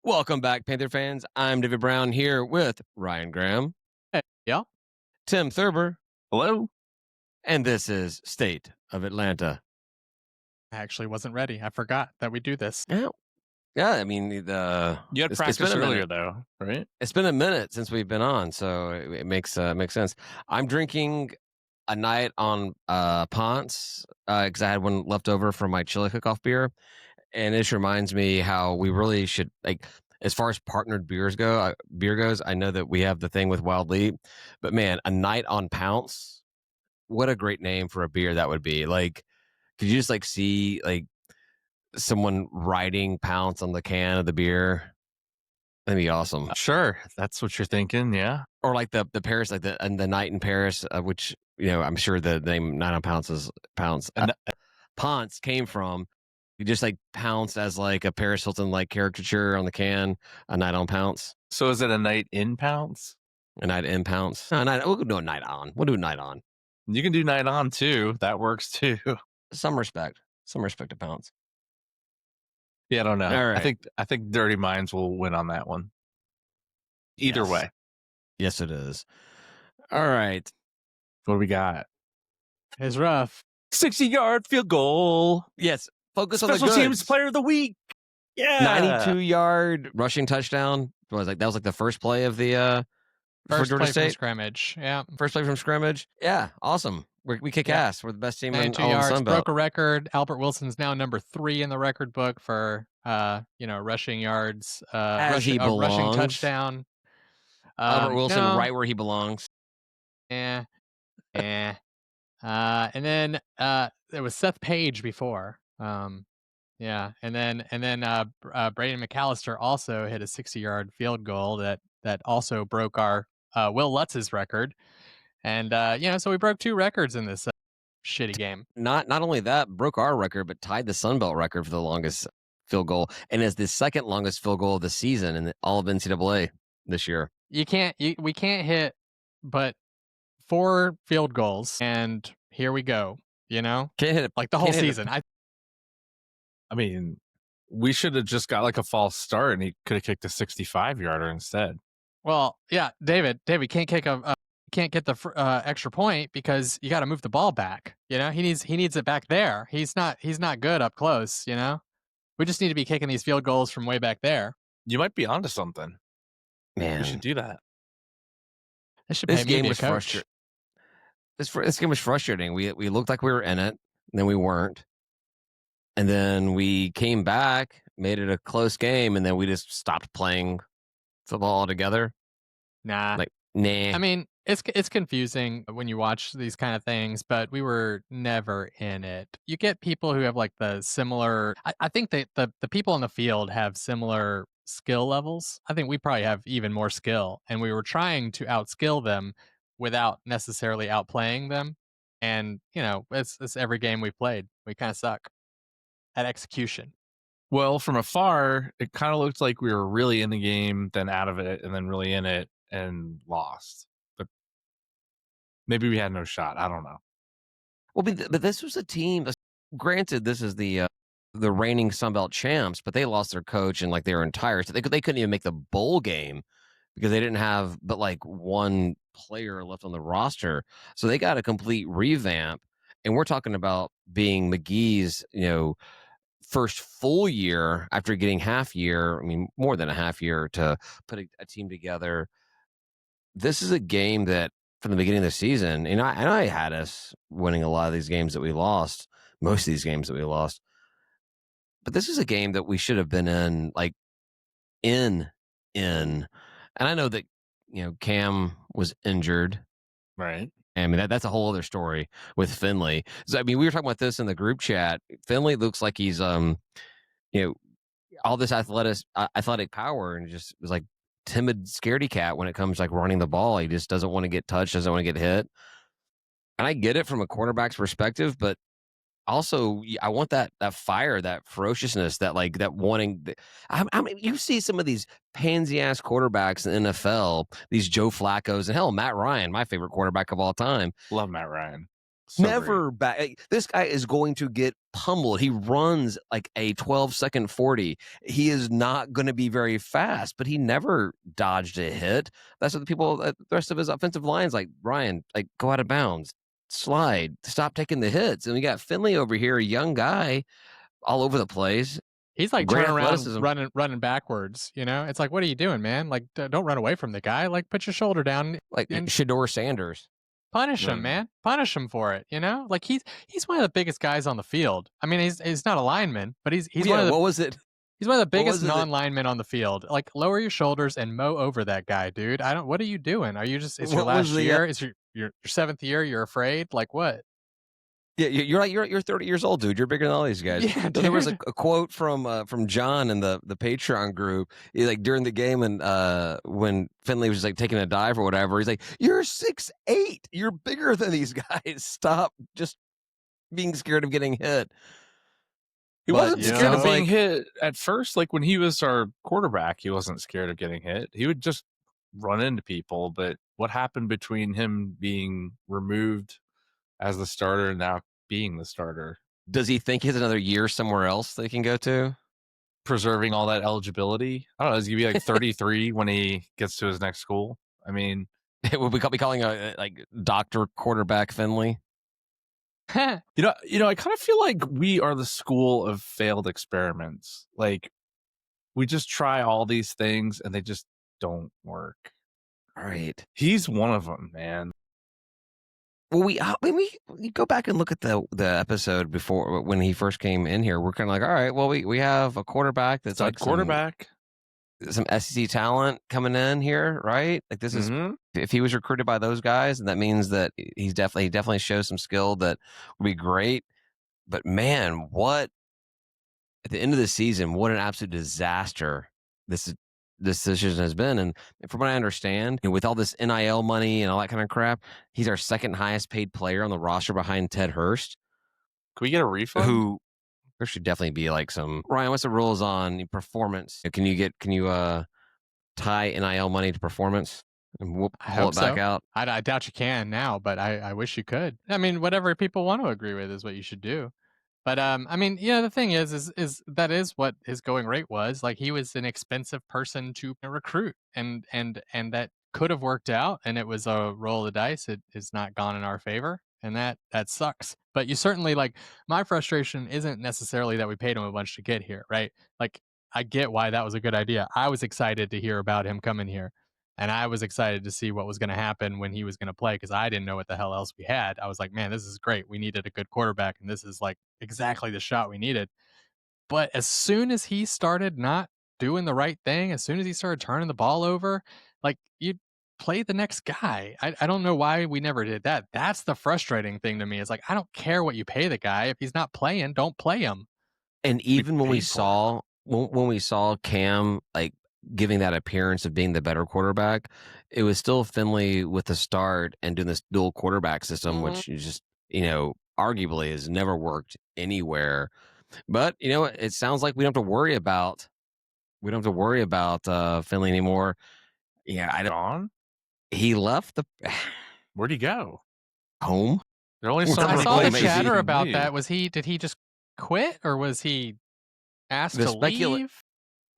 Welcome back, Panther fans. I'm David Brown here with Ryan Graham, Hey, yeah. Tim Thurber, Hello? and this is State of Atlanta. I actually wasn't ready. I forgot that we do this. Yeah, yeah. I mean, the You had it's practice been a earlier, minute. though, right? It's been a minute since we've been on, so it makes sense. I'm drinking a night on Ponce because I had one left over from my chili cook-off beer, and it just reminds me how we really should like. As far as partnered beer goes, I know that we have the thing with Wild Leap, but man, a night on Pounce, what a great name for a beer that would be. Like, could you just like see like someone writing Pounce on the can of the beer? That'd be awesome. Sure, that's what you're thinking, yeah. Or like the Paris, like the night in Paris, which I'm sure the name Night on Pounce is Pounce. And Ponce came from. You just like Pounce as like a Paris Hilton like caricature on the can. A night on Pounce. so is it a night in Pounce? A night in Pounce. No, we'll do a night on. We'll do a night on. You can do night on, too. That works, too. Some respect to Pounce. Yeah, I don't know. All right. I think Dirty Minds will win on that one. Either Yes. way. Yes, it is. All right. What do we got? It's rough. 60-yard field goal. Yes. Focus Special on the goods. teams player of the week. Yeah. 92-yard rushing touchdown. That was like the first play of the for First Georgia play from State. scrimmage. Yeah. First play from scrimmage. Yeah, awesome. We kick Yeah. ass. We're the best team in 92 all the yards. Sun Belt. Broke a record. Albert Wilson's now number 3 in the record book for rushing yards. As he rushing belongs. touchdown. Albert Wilson no. right where he belongs. Yeah. And then there was Seth Page before. Yeah, and then Braden McAllister also hit a 60-yard field goal that also broke our Will Lutz's record, and so we broke 2 records in this shitty game. Not only that, broke our record, but tied the Sun Belt record for the longest field goal, and is the second longest field goal of the season in all of NCAA this year. We can't hit but 4 field goals, and here we go. Can't hit it Like the whole can't hit it. season. I mean, we should have just got like a false start and he could have kicked a 65-yarder instead. Well, yeah, David can't kick can't get the extra point because you got to move the ball back. He needs it back there. He's not good up close. We just need to be kicking these field goals from way back there. You might be onto something. Man, We should do that. They should this pay me to game be a was coach. frustrating. This game was frustrating. We looked like we were in it, and then we weren't. And then we came back, made it a close game, and then we just stopped playing football altogether. Nah. Nah. I mean, it's confusing when you watch these kind of things, but we were never in it. You get people who have like the similar. I think that the people on the field have similar skill levels. I think we probably have even more skill, and we were trying to outskill them without necessarily outplaying them. And it's every game we played. We kind of suck at execution. Well, from afar, it kind of looked like we were really in the game, then out of it, and then really in it and lost. But maybe we had no shot. I don't know. Well, but this was a team. Granted, this is the reigning Sun Belt champs, but they lost their coach and like their entire. They couldn't even make the bowl game because they didn't have but like one player left on the roster. So they got a complete revamp. And we're talking about being McGee's, first full year after getting half year. I mean, more than a half year to put a team together. This is a game that from the beginning of the season, I had us winning a lot of these games that we lost, most of these games that we lost. But this is a game that we should have been in, like in. And I know that, Cam was injured. Right. I mean, that's a whole other story with Finley. So, I mean, we were talking about this in the group chat. Finley looks like he's, all this athletic power and just was like timid scaredy cat when it comes like running the ball. He just doesn't want to get touched, doesn't want to get hit. And I get it from a quarterback's perspective, but also I want that fire, that ferociousness, that wanting. I mean, you see some of these pansy ass quarterbacks in the NFL, these Joe Flacco's, and hell, Matt Ryan, my favorite quarterback of all time. Love Matt Ryan. So great. Never back. This guy is going to get pummeled. He runs like a 12-second 40. He is not going to be very fast, but he never dodged a hit. That's what the rest of his offensive lines like, Ryan, like, go out of bounds, slide, stop taking the hits. And we got Finley over here, a young guy, all over the place. He's like Great turning around, athleticism. running backwards. It's like, what are you doing, man? Like, don't run away from the guy. Like, put your shoulder down Like and Shador Sanders. punish him, Mm. man. Punish him for it. Like he's one of the biggest guys on the field. I mean, he's not a lineman, but he's one of the what was it? he's one of the biggest was it that- non-linemen on the field. Like, lower your shoulders and mow over that guy, dude. What are you doing? Are you just? It's your What was last the, year. It's your 7th year. You're afraid. Like what? Yeah, you're 30 years old, dude. You're bigger than all these guys. Yeah, There was a dude. quote from John in the Patreon group, like during the game, and when Finley was like taking a dive or whatever, he's like, "You're 6'8". You're bigger than these guys. Stop just being scared of getting hit." He But wasn't it scared of sounds being like- hit at first. Like when he was our quarterback, he wasn't scared of getting hit. He would just run into people. But what happened between him being removed as the starter and now being the starter? Does he think he has another year somewhere else they can go to? Preserving all that eligibility. I don't know. Is he gonna be like 33 when he gets to his next school? I mean, Would we be calling like Doctor Quarterback Finley? I kind of feel like we are the school of failed experiments. Like we just try all these things and they just don't work. All right. He's one of them, man. Well, we go back and look at the episode before when he first came in here. We're kind of like, all right, well, we have a quarterback that's Stud like quarterback. some SEC talent coming in here, right? Like this is Mhm. if he was recruited by those guys, and that means that he definitely shows some skill that would be great. But man, what at the end of the season, what an absolute disaster this decision has been. And from what I understand, with all this NIL money and all that kind of crap, he's our second highest paid player on the roster behind Ted Hurst. Can we get a refund? Who there should definitely be like some Ryan. What's the rules on performance? Can you tie NIL money to performance and we'll I pull hope it back so. out? I doubt you can now, but I wish you could. I mean, whatever people want to agree with is what you should do. But I mean, the thing is that is what his going rate was. Like he was an expensive person to recruit, and that could have worked out, and it was a roll of the dice. It has not gone in our favor, and that sucks. But you certainly like my frustration isn't necessarily that we paid him a bunch to get here, right? Like I get why that was a good idea. I was excited to hear about him coming here. And I was excited to see what was going to happen when he was going to play because I didn't know what the hell else we had. I was like, man, this is great. We needed a good quarterback, and this is like exactly the shot we needed. But as soon as he started not doing the right thing, as soon as he started turning the ball over, like you play the next guy. I don't know why we never did that. That's the frustrating thing to me. It's like, I don't care what you pay the guy. If he's not playing, don't play him. And even when we paid for saw when we saw Cam like giving that appearance of being the better quarterback, it was still Finley with the start and doing this dual quarterback system, which is just arguably has never worked anywhere. But it sounds like we don't have to worry about Finley anymore. Yeah, I don't. Gone? He left the Where'd he go? home. There are only Well, some I Probably saw the maybe chatter he about leave. that. Did he just quit or was he asked The to specula- leave?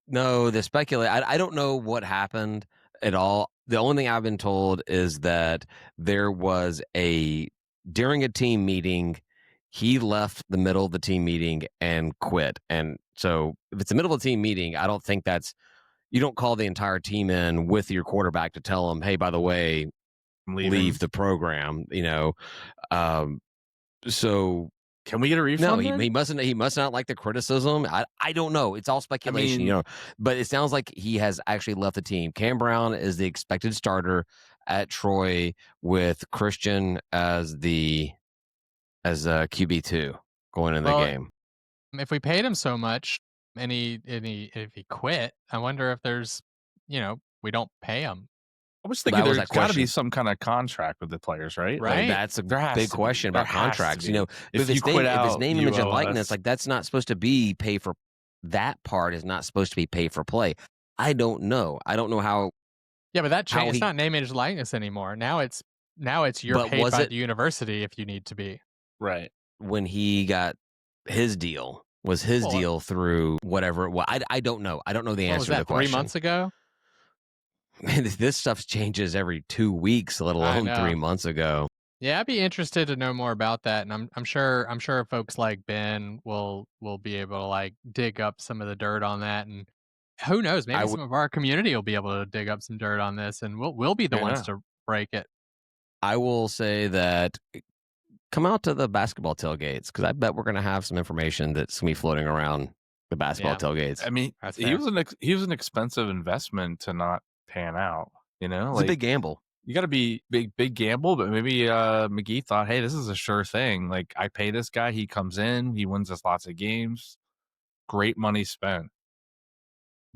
No, the speculate. I don't know what happened at all. The only thing I've been told is that there was during a team meeting, he left the middle of the team meeting and quit. And so if it's the middle of the team meeting, I don't think you don't call the entire team in with your quarterback to tell them, hey, by the way, I'm leaving. leave the program, so Can we get a refund? no, then? he must not like the criticism. I don't know. It's all speculation, but it sounds like he has actually left the team. Cam Brown is the expected starter at Troy with Christian as QB2 going in the Well, game. if we paid him so much and if he quit, I wonder if there's we don't pay him. I was That thinking was there's that got to be question. some kind of contract with the players, right? Right. Like, that's a There has big to be. question There about has to contracts. be. But If you quit if his out, name, you image, and owe likeness, us. like that's not supposed to be pay for. That part is not supposed to be pay for play. I don't know. I don't know how. Yeah, but that How changed. It's he- not name, image, likeness anymore. Now it's Now it's you're But paid was by it the university if you need to be. Right. when he got his deal? Was his Well, deal through whatever it was? I don't know. I don't know the what was answer to the that, 3 question. months ago? Man, this stuff changes every 2 weeks, let I alone 3 know. months ago. Yeah, I'd be interested to know more about that, and I'm sure folks like Ben will be able to, like, dig up some of the dirt on that, and who knows, I maybe would some of our community will be able to dig up some dirt on this, and we'll be the ones Yeah. to break it. I will say that come out to the basketball tailgates because I bet we're gonna have some information that's gonna be floating around the basketball Yeah, tailgates. I mean, that's he fair. was an expensive investment to not pan out. You know, It's a like big gamble. you got to be big gamble, but maybe McGee thought, hey, this is a sure thing. Like I pay this guy, he comes in, he wins us lots of games. Great money spent.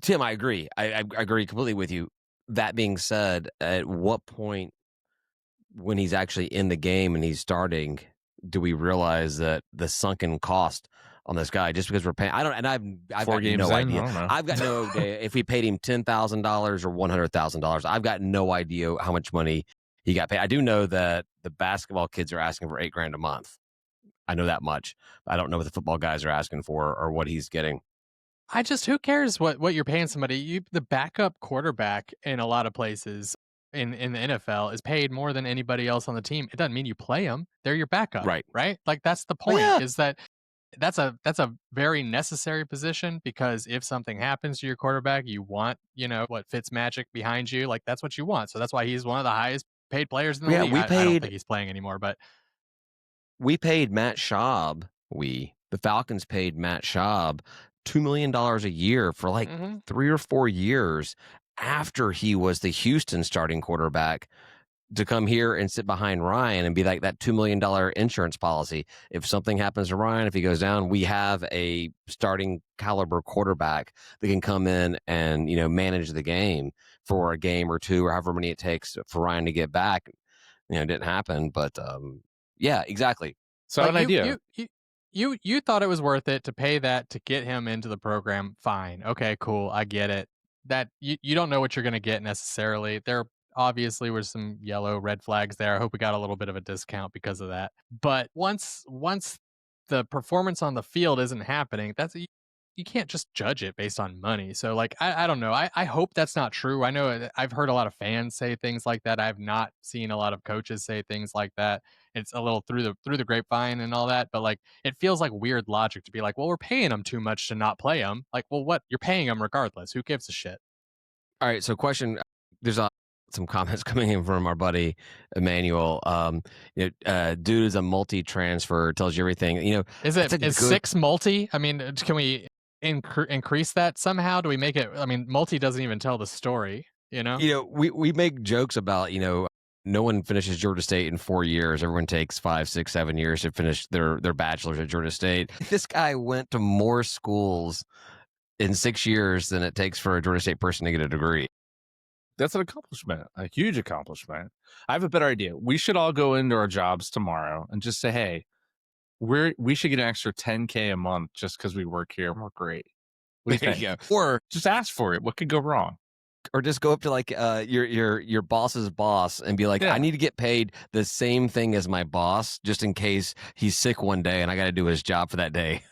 Tim, I agree. I agree completely with you. That being said, at what point when he's actually in the game and he's starting, do we realize that the sunken cost on this guy just because we're paying? I don't, and I've 4 got games no in, I idea. don't know. I've got no idea if we paid him $10,000 or $100,000. I've got no idea how much money he got paid. I do know that the basketball kids are asking for $8,000 a month. I know that much. I don't know what the football guys are asking for or what he's getting. Who cares what you're paying somebody? The backup quarterback in a lot of places in the NFL is paid more than anybody else on the team. It doesn't mean you play them. They're your backup, Right. right? Like that's the Oh point yeah. is that that's a very necessary position because if something happens to your quarterback, you want, what fits magic behind you. Like that's what you want. So that's why he's one of the highest paid players in the Yeah. league. I don't think he's playing anymore, but We paid Matt Schaub. The Falcons paid Matt Schaub $2 million a year for like mhm. 3 or 4 years after he was the Houston starting quarterback to come here and sit behind Ryan and be like that $2 million insurance policy. If something happens to Ryan, if he goes down, we have a starting caliber quarterback that can come in and, manage the game for a game or two or however many it takes for Ryan to get back. It didn't happen, but yeah, exactly. So I have Like an idea. you thought it was worth it to pay that to get him into the program. Fine. Okay, cool. I get it. That you don't know what you're gonna get necessarily. There obviously were some yellow red flags there. I hope we got a little bit of a discount because of that. But once the performance on the field isn't happening, you can't just judge it based on money. So like I don't know. I hope that's not true. I know I've heard a lot of fans say things like that. I've not seen a lot of coaches say things like that. It's a little through the grapevine and all that, but like it feels like weird logic to be like, well, we're paying them too much to not play them. Like, well, what you're paying them regardless. Who gives a shit? All right. So, question: there's some comments coming in from our buddy Emmanuel. Dude is a multi-transfer, tells you everything. Is That's it a is good. 6 multi? I mean, can we increase that somehow? Do we make it? I mean, multi doesn't even tell the story. You know. We make jokes about no one finishes Georgia State in 4 years. Everyone takes 5, 6, 7 years to finish their bachelor's at Georgia State. This guy went to more schools in 6 years than it takes for a Georgia State person to get a degree. That's an accomplishment, a huge accomplishment. I have a better idea. We should all go into our jobs tomorrow and just say, hey, we should get an extra $10K a month just because we work here and we're great. What do you There think? you go. Or Just ask for it. What could go wrong? just go up to like your boss's boss and be like, Yeah. I need to get paid the same thing as my boss, just in case he's sick one day and I got to do his job for that day.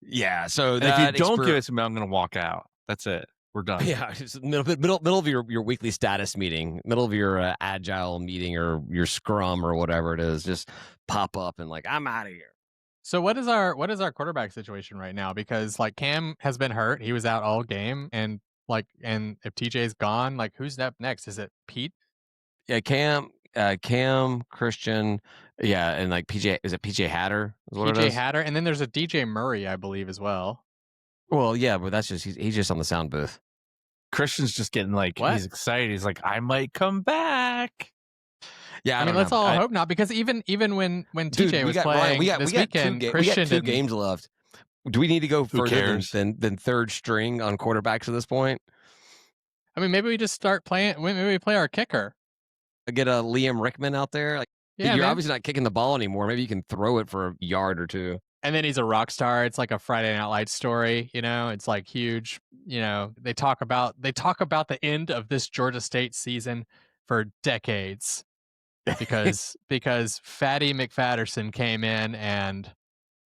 Yeah. So And if you that don't give it to me, I'm going to walk out. That's it. We're done. Yeah, just middle of your weekly status meeting, middle of your agile meeting or your scrum or whatever it is, just pop up and like, I'm out of here. So what is our quarterback situation right now? Because like Cam has been hurt. He was out all game and if TJ's gone, like who's up next? Is it Pete? Yeah, Cam, Christian, yeah, and like PJ, is it PJ Hatter? Is what it PJ is? Hatter, and then there's a DJ Murray, I believe, as well. Well, yeah, but that's just he's just on the sound booth. Christian's just getting like, What? he's excited. He's like, I might come back. Yeah, I mean, don't let's know. all hope not, because even when Dude, TJ we was got playing Ryan, we got this we got weekend, we got Christian two didn't. games left. Do we need to go further cares? than third string on quarterbacks at this point? I mean, maybe we just start playing. Maybe we play our kicker. Get a Liam Rickman out there. Like, Yeah, you're man. obviously not kicking the ball anymore. Maybe you can throw it for a yard or two. And then he's a rock star. It's like a Friday Night Lights story, It's like huge. They talk about the end of this Georgia State season for decades because Fatty McFatterson came in and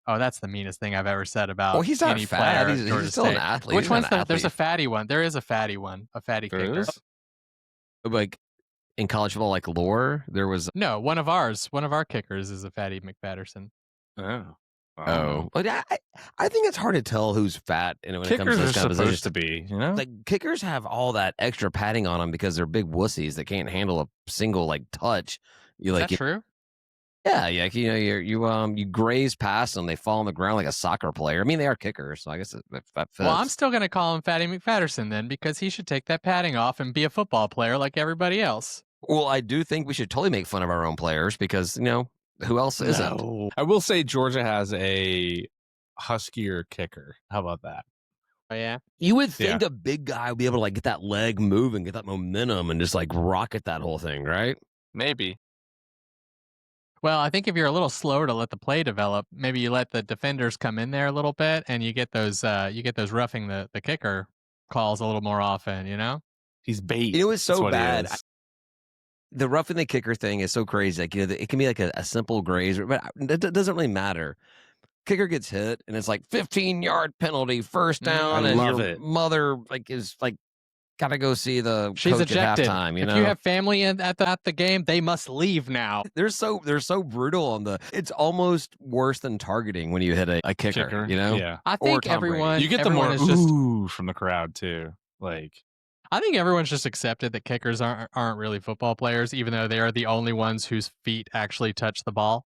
that's the meanest thing I've ever said Well, about he's not any fat. player at He's Georgia still an State. athlete. Which He's not one's an there's a athlete. fatty one. There is a fatty one, a fatty There kicker. is? Like in college football, like lore, there was. No, one of our kickers is a Fatty McFatterson. Oh. But I think it's hard to tell who's fat, when it comes Kickers to are this kind of supposed position. to be, you know? Like kickers have all that extra padding on them because they're big wussies that can't handle a single touch. Is that true? Yeah, you graze past them, they fall on the ground like a soccer player. I mean, they are kickers, so I guess that fits. Well, I'm still gonna call him Fatty McFatterson then because he should take that padding off and be a football player like everybody else. Well, I do think we should totally make fun of our own players because who else isn't? No. I will say Georgia has a huskier kicker. How about that? Oh yeah. You would think a big guy would be able to get that leg moving, get that momentum, and just rocket that whole thing, right? Maybe. Well, I think if you're a little slower to let the play develop, maybe you let the defenders come in there a little bit, and you get those roughing the kicker calls a little more often. He's bait. It's so bad. The roughing the kicker thing is so crazy. It can be like a simple graze, but it doesn't really matter. Kicker gets hit, and it's 15-yard penalty, first down, and love your it. mother is gotta go see the She's coach ejected. at halftime. If you have family at the game, they must leave now. They're so brutal on it's almost worse than targeting when you hit a kicker. Yeah. I think everyone you get the more ooh from the crowd too. I think everyone's just accepted that kickers aren't really football players, even though they are the only ones whose feet actually touch the ball.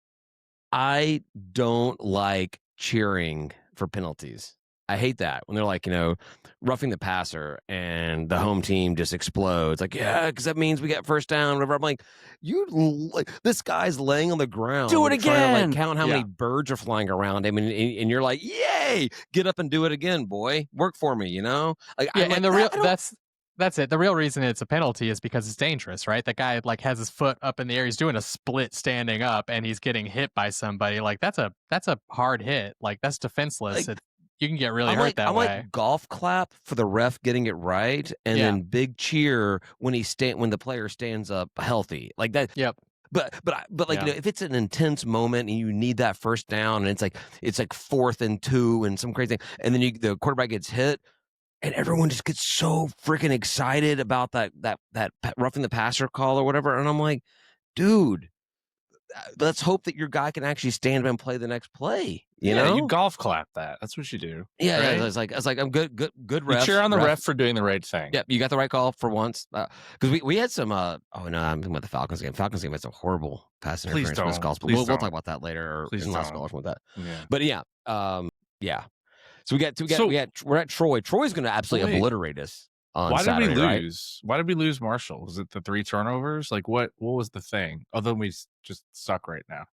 I don't like cheering for penalties. I hate that when they're roughing the passer and the home team just explodes. Because that means we get first down, whatever. I'm this guy's laying on the ground. Do it again. Trying to count how many birds are flying around him, and you're like, yay, get up and do it again, boy. Work for me, and that's it. The real reason it's a penalty is because it's dangerous, right? That guy has his foot up in the air. He's doing a split standing up, and he's getting hit by somebody. That's a hard hit. That's defenseless. You can get really hurt that way. Golf clap for the ref getting it right, and then big cheer when the player stands up healthy like that. Yep. But if it's an intense moment and you need that first down, and it's 4th and 2 and some crazy thing, and then the quarterback gets hit. And everyone just gets so freaking excited about that roughing the passer call or whatever. And I'm like, dude, let's hope that your guy can actually stand up and play the next play. You know, you golf clap that. That's what you do. Yeah, right? it's like I'm good ref. You cheer on the ref for doing the right thing. Yep, you got the right call for once. Because we had some. I'm thinking about the Falcons game. Falcons game had some horrible pass interference missed calls. But we'll talk about that later. Or in last call with that. Yeah. But yeah. So we're at Troy. Troy's going to absolutely obliterate us on Saturday. Why did we lose? Right? Why did we lose Marshall? Was it the 3 turnovers? What was the thing? Other than we just suck right now.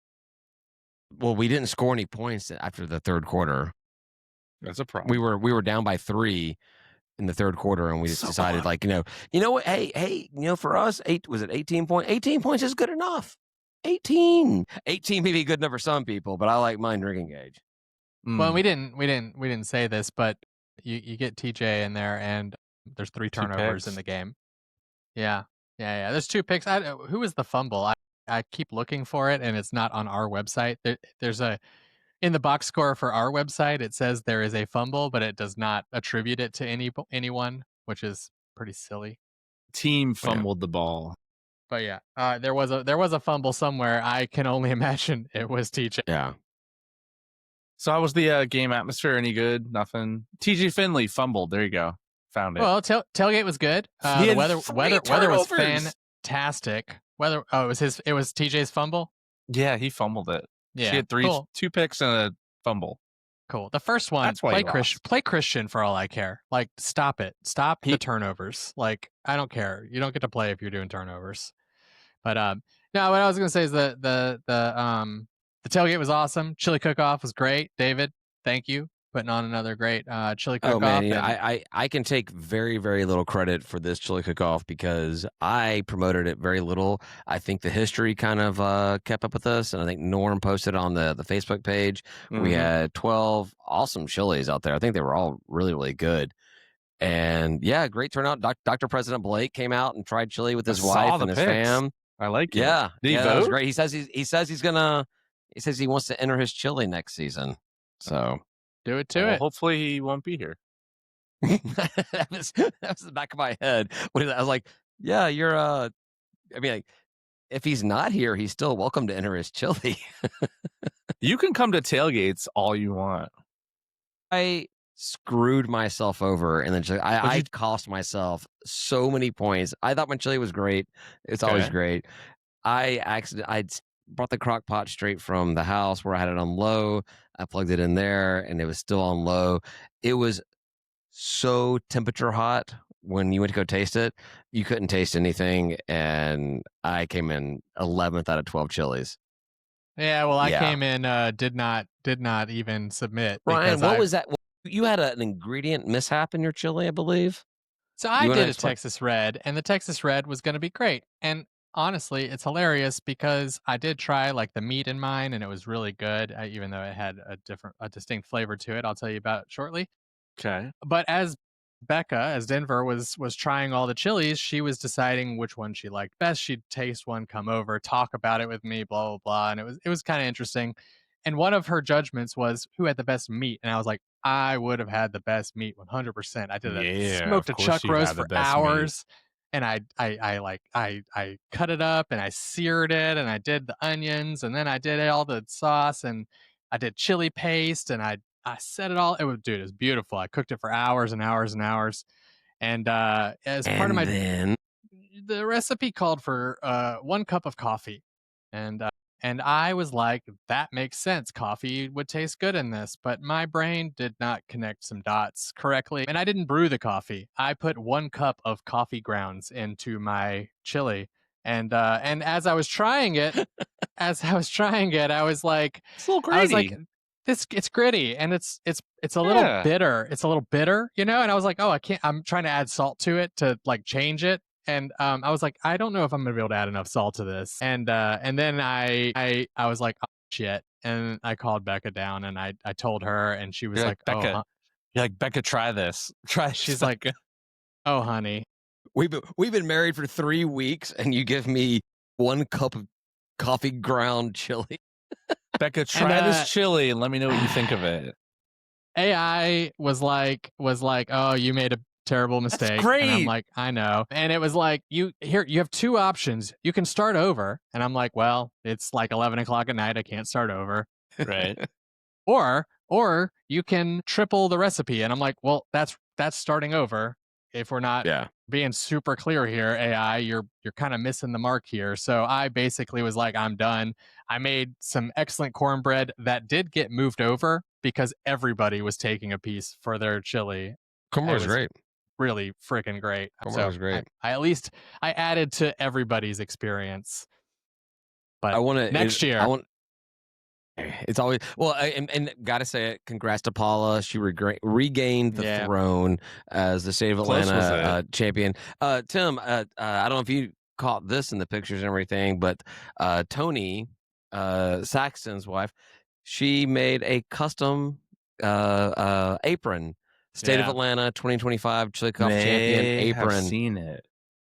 Well, we didn't score any points after the third quarter. That's a problem. We were down by 3 in the third quarter, and we just decided you know what? Hey, for us, 18 points? 18 points is good enough. 18 may be good enough for some people, but I like mine drinking age. Well, we didn't say this, but you get TJ in there, and there's 3 turnovers in the game. Yeah. There's 2 picks. Who was the fumble? I keep looking for it, and it's not on our website. There's in the box score for our website. It says there is a fumble, but it does not attribute it to anyone, which is pretty silly. Team fumbled the ball. But there was a fumble somewhere. I can only imagine it was TJ. Yeah. So how was the game atmosphere? Any good? Nothing. TJ Finley fumbled. There you go. Found it. Well, tailgate was good. The weather was fantastic. It was TJ's fumble. Yeah, he fumbled it. Yeah, he had 2 picks and a fumble. Cool. The first one, play Christian for all I care. Stop it. Stop the turnovers. I don't care. You don't get to play if you're doing turnovers. But no, what I was gonna say is the tailgate was awesome. Chili cook-off was great. David, thank you. putting on another great chili Oh man, cook-off. you know, And I can take very, very little credit for this chili cook-off because I promoted it very little. I think the history kind of kept up with us, and I think Norm posted on the Facebook page. We Mhm. had 12 awesome chilies out there. I think they were all really, really good. And yeah, great turnout. Dr. President Blake came out and tried chili with I his saw wife the and his pics. fam. I like it. Yeah, Did he yeah, that was vote? great. He says he wants to enter his chili next season. So do it to Well, it. hopefully he won't be here. that was the back of my head. I was like, yeah, you're I mean, like, if he's not here, he's still welcome to enter his chili. You can come to tailgates all you want. I screwed myself over, and then What'd I you cost myself so many points. I thought my chili was great. It's always Okay. great. I'd brought the crock pot straight from the house where I had it on low. I plugged it in there, and it was still on low. It was so temperature hot when you went to go taste it, you couldn't taste anything, and I came in 11th out of 12 chilies. Yeah, well, I Yeah. came in did not even submit Ryan, because what was that? You had an ingredient mishap in your chili, I believe. so I You want to did a explain? Texas Red, and the Texas Red was going to be great. And honestly, it's hilarious because I did try like the meat in mine, and it was really good, even though it had a distinct flavor to it. I'll tell you about it shortly. Okay. But as Becca, as Denver was trying all the chilies, she was deciding which one she liked best. She'd taste one, come over, talk about it with me, blah blah blah, and it was kind of interesting. And one of her judgments was who had the best meat, and I was like, I would have had the best meat, 100%. I did a Yeah, of smoked a course chuck you roast had the for best meat. hours, and I cut it up and I seared it, and I did the onions, and then I did all the sauce, and I did chili paste, and I set it all. Dude, it was beautiful. I cooked it for hours and hours and hours. And as part of And my, then the recipe called for 1 cup of coffee, and I was like, that makes sense. Coffee would taste good in this, but my brain did not connect some dots correctly, and I didn't brew the coffee. I put 1 cup of coffee grounds into my chili, and as I was trying it, It's a little I was like, gritty. this it's gritty and it's a little Yeah. bitter. It's a little bitter, and I was like, oh, I can't. I'm trying to add salt to it to like change it, and I was like, I don't know if I'm gonna be able to add enough salt to this, and then I was like, oh, shit, and I called Becca down and I told her, and she was You're like, like, Becca. You're like, Becca, try this. Try this, she's like, Becca. oh, honey, we've been married for 3 weeks, and you give me 1 cup of coffee ground chili. Becca, and try this chili and let me know what you think of it. AI was like, oh, you made a terrible mistake. And I'm great. like, I know. And it was like, you have 2 options. You can start over. And I'm like, well, it's like 11 o'clock at night. I can't start over. Right. Or you can triple the recipe. And I'm like, well, that's starting over. If we're not Yeah. being super clear here, AI, you're kind of missing the mark here. So I basically was like, I'm done. I made some excellent cornbread that did get moved over because everybody was taking a piece for their chili. Cornbread It was was great. really freaking great. Cornbread So was great. I at least I added to everybody's experience. But I want to. next year, I want. It's always well, and gotta say it. Congrats to Paula. She regained the yeah, throne as the state of Close was Atlanta it? champion. Tim, I don't know if you caught this in the pictures and everything, but Tony, Saxton's wife, she made a custom apron. State of yeah, Atlanta 2025 Chili Cough champion May have apron. seen it.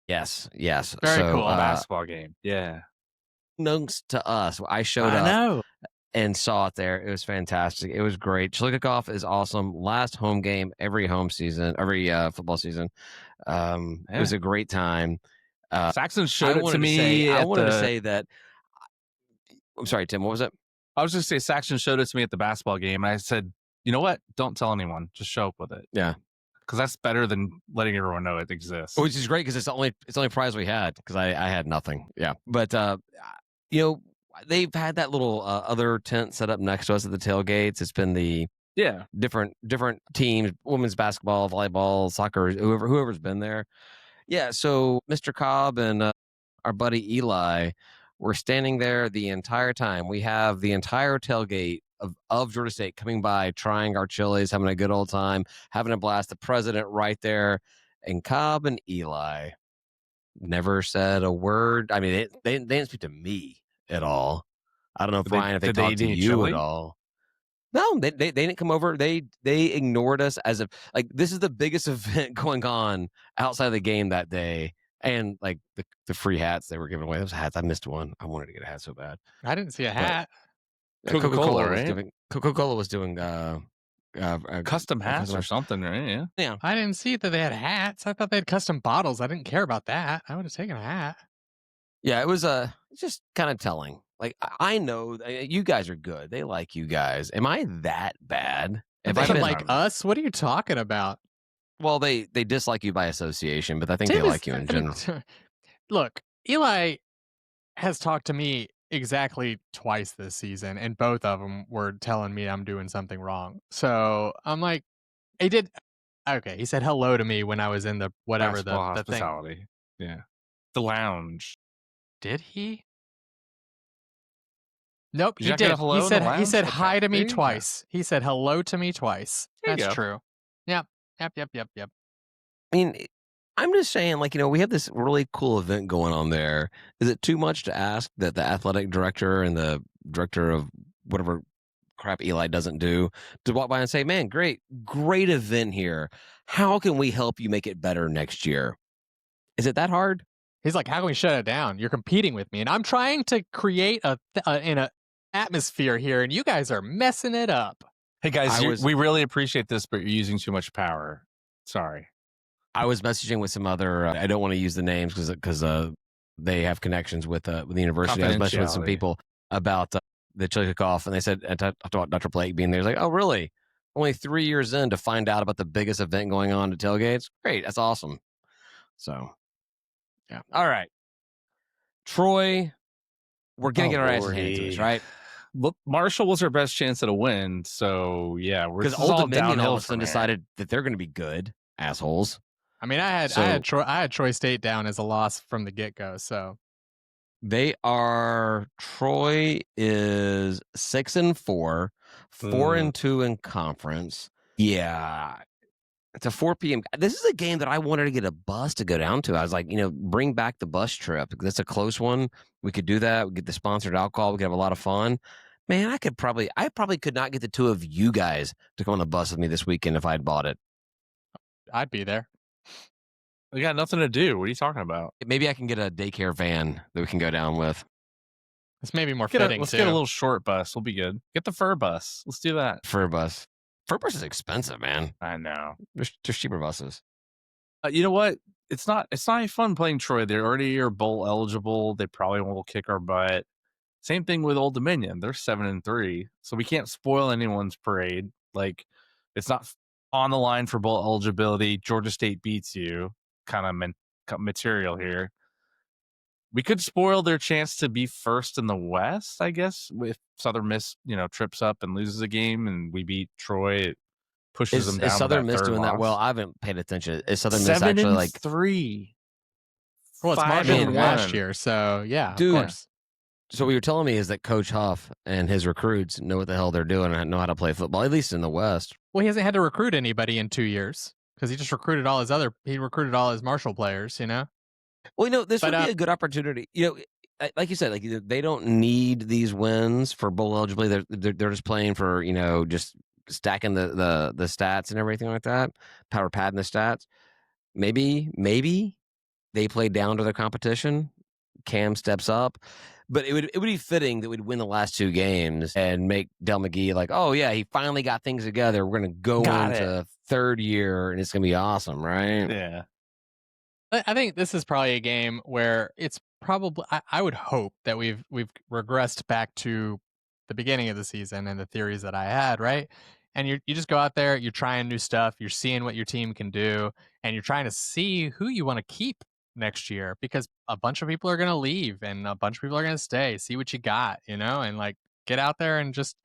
Yes. very So cool. Basketball game. Yeah. unbeknownst to us, I showed I up know. and saw it there. It was fantastic. It was great. Chili Cook-Off is awesome. Last home game every football season. It was a great time. Saxon showed it to me. I wanted to say that. I'm sorry, Tim. What was it? I was just say Saxon showed it to me at the basketball game, and I said, you know what? Don't tell anyone. Just show up with it. Yeah, because that's better than letting everyone know it exists. which is great because it's the only prize we had because I had nothing. Yeah, but they've had that little other tent set up next to us at the tailgates. It's been the different teams, women's basketball, volleyball, soccer, whoever's been there. Yeah, so Mr. Cobb and our buddy Eli were standing there the entire time. We have the entire tailgate of Georgia State coming by, trying our chilies, having a good old time, having a blast. The president right there, and Cobb and Eli never said a word. I mean, they didn't speak to me at all. I don't know, Brian, if they Did they talked eat to any you at chili? all. No, they didn't come over. They ignored us as if like this is the biggest event going on outside of the game that day. And like the free hats they were giving away. Those hats, I missed one. I wanted to get a hat so bad. I didn't see a But hat. Coca-Cola, right? Coca-Cola was doing Custom hats or something, right? Yeah. Yeah. I didn't see that they had hats. I thought they had custom bottles. I didn't care about that. I would have taken a hat. Yeah, it was just kind of telling. Like I know you guys are good. They like you guys. Am I that bad? If If I've they been like us, what are you talking about? well, they dislike you by association, but I think Tim they is, like you in I mean, general. look, Eli has talked to me exactly twice this season, and both of them were telling me I'm doing something wrong. So I'm like, he did. Okay, he said hello to me when I was in the whatever Basketball the thing. hospitality. Yeah. The lounge. Did he? Nope, Did he you not get a did. hello in the He lounge? said Okay, hi to there me you go. twice. He said hello to me twice. There you That's go. true. Yep. Yep. I mean, I'm just saying, like, we have this really cool event going on there. Is it too much to ask that the athletic director and the director of whatever crap Eli doesn't do to walk by and say, man, great event here. How can we help you make it better next year? Is it that hard? He's like, how can we shut it down? You're competing with me, and I'm trying to create an atmosphere here, and you guys are messing it up. Hey guys, we really appreciate this, but you're using too much power. Sorry. I was messaging with some other. I don't want to use the names because they have connections with the university. I was messaging with some people about the chili cook-off, and they said, and talked about Dr. Blake being there. He's like, oh, really? Only 3 years in to find out about the biggest event going on at tailgates? Great, that's awesome. So, yeah. All right, Troy, we're gonna get our asses handed to us, right? Look, Marshall was our best chance at a win, so yeah, we're because Old Dominion all of a sudden decided that they're going to be good assholes. I mean, I had Troy State down as a loss from the get go. So Troy is 6-4, 4-2 in conference. Yeah, it's a 4 p.m. This is a game that I wanted to get a bus to go down to. I was like, bring back the bus trip. That's a close one. We could do that. We get the sponsored alcohol. We could have a lot of fun. Man, I probably could not get the two of you guys to come on the bus with me this weekend if I had bought it. I'd be there. We got nothing to do. What are you talking about? Maybe I can get a daycare van that we can go down with. It's maybe more fitting. Let's get a little short bus. We'll be good. Get the fur bus. Let's do that. Fur bus. Fur bus is expensive, man. I know. There's cheaper buses. You know what? It's not any fun playing Troy. They already are bowl eligible. They probably won't kick our butt. Same thing with Old Dominion. They're 7-3, so we can't spoil anyone's parade. Like, it's not on the line for bowl eligibility. Georgia State beats you. Kind of material here. We could spoil their chance to be first in the West, I guess, if Southern Miss, trips up and loses a game, and we beat Troy. It pushes them down. Is Southern Miss doing that well? I haven't paid attention. Is Southern Miss actually like 7-3? Well, it's Marshall than last year, so yeah, dude. Of course. So what you're telling me is that Coach Huff and his recruits know what the hell they're doing and know how to play football, at least in the West. Well, he hasn't had to recruit anybody in 2 years because he just recruited all his Marshall players, Well, this would be a good opportunity. Like you said, like they don't need these wins for bowl eligibility. They're just playing for just stacking the stats and everything like that, power padding the stats. Maybe they play down to their competition. Cam steps up, but it would be fitting that we'd win the last 2 games and make Del McGee like, oh yeah, he finally got things together. We're gonna go into third year and it's gonna be awesome, right? Yeah. I think this is probably a game where it's probably I would hope that we've regressed back to the beginning of the season and the theories that I had, right? And you just go out there, you're trying new stuff, you're seeing what your team can do, and you're trying to see who you want to keep next year because a bunch of people are going to leave and a bunch of people are going to stay. See what you got, and like get out there and just,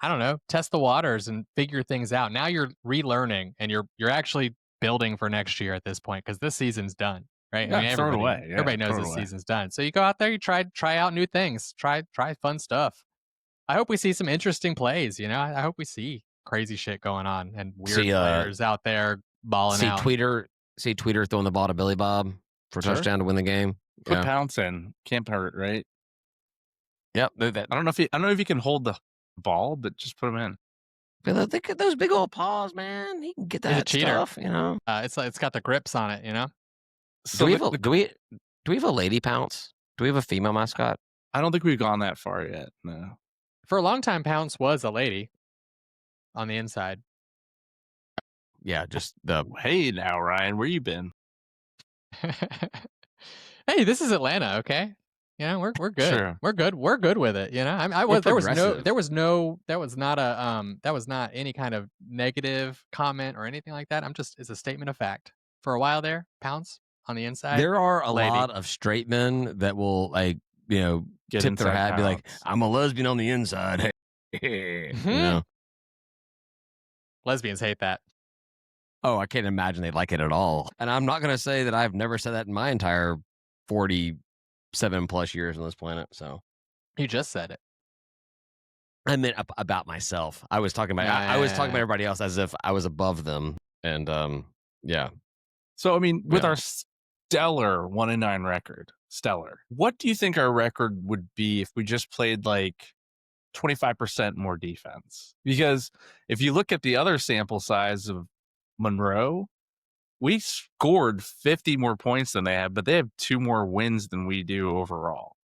I don't know, test the waters and figure things out. Now you're relearning and you're actually building for next year at this point because this season's done, right? Yeah, everybody knows this season's done. So you go out there, you try out new things, try fun stuff. I hope we see some interesting plays. I hope we see crazy shit going on and weird See, players out there balling see out. Tweeter, see Tweeter throwing the ball to Billy Bob for a Sure. touchdown to win the game. Put Yeah. Pounce in. Can't hurt, right? Yep. That. I don't know if he can hold the ball, but just put him in. Look at those big old paws, man. He can get He's a that cheater. stuff. It's got the grips on it. Do So we have do we have a lady Pounce? Do we have a female mascot? I don't think we've gone that far yet. No. For a long time, Pounce was a lady on the inside. Yeah, just the Hey now, Ryan, where you been? Hey, this is Atlanta, okay? We're good. Sure. We're good. We're good with it. We're There was progressive. that was not any kind of negative comment or anything like that. It's a statement of fact. For a while there, Pounce on the inside. There are a lady. lot of straight men that will Get tip their inside hat, and be like, Pounce. "I'm a lesbian on the inside." Lesbians hate that. Oh, I can't imagine they'd like it at all. And I'm not going to say that I've never said that in my entire 47 plus years on this planet. So You just said it. I meant about myself. I was talking about I was talking about everybody else as if I was above them. And yeah. So I mean, with Yeah. our stellar 1-9 record, stellar. What do you think our record would be if we just played like 25% more defense? Because if you look at the other sample size of Monroe, we scored 50 more points than they have, but they have 2 more wins than we do overall.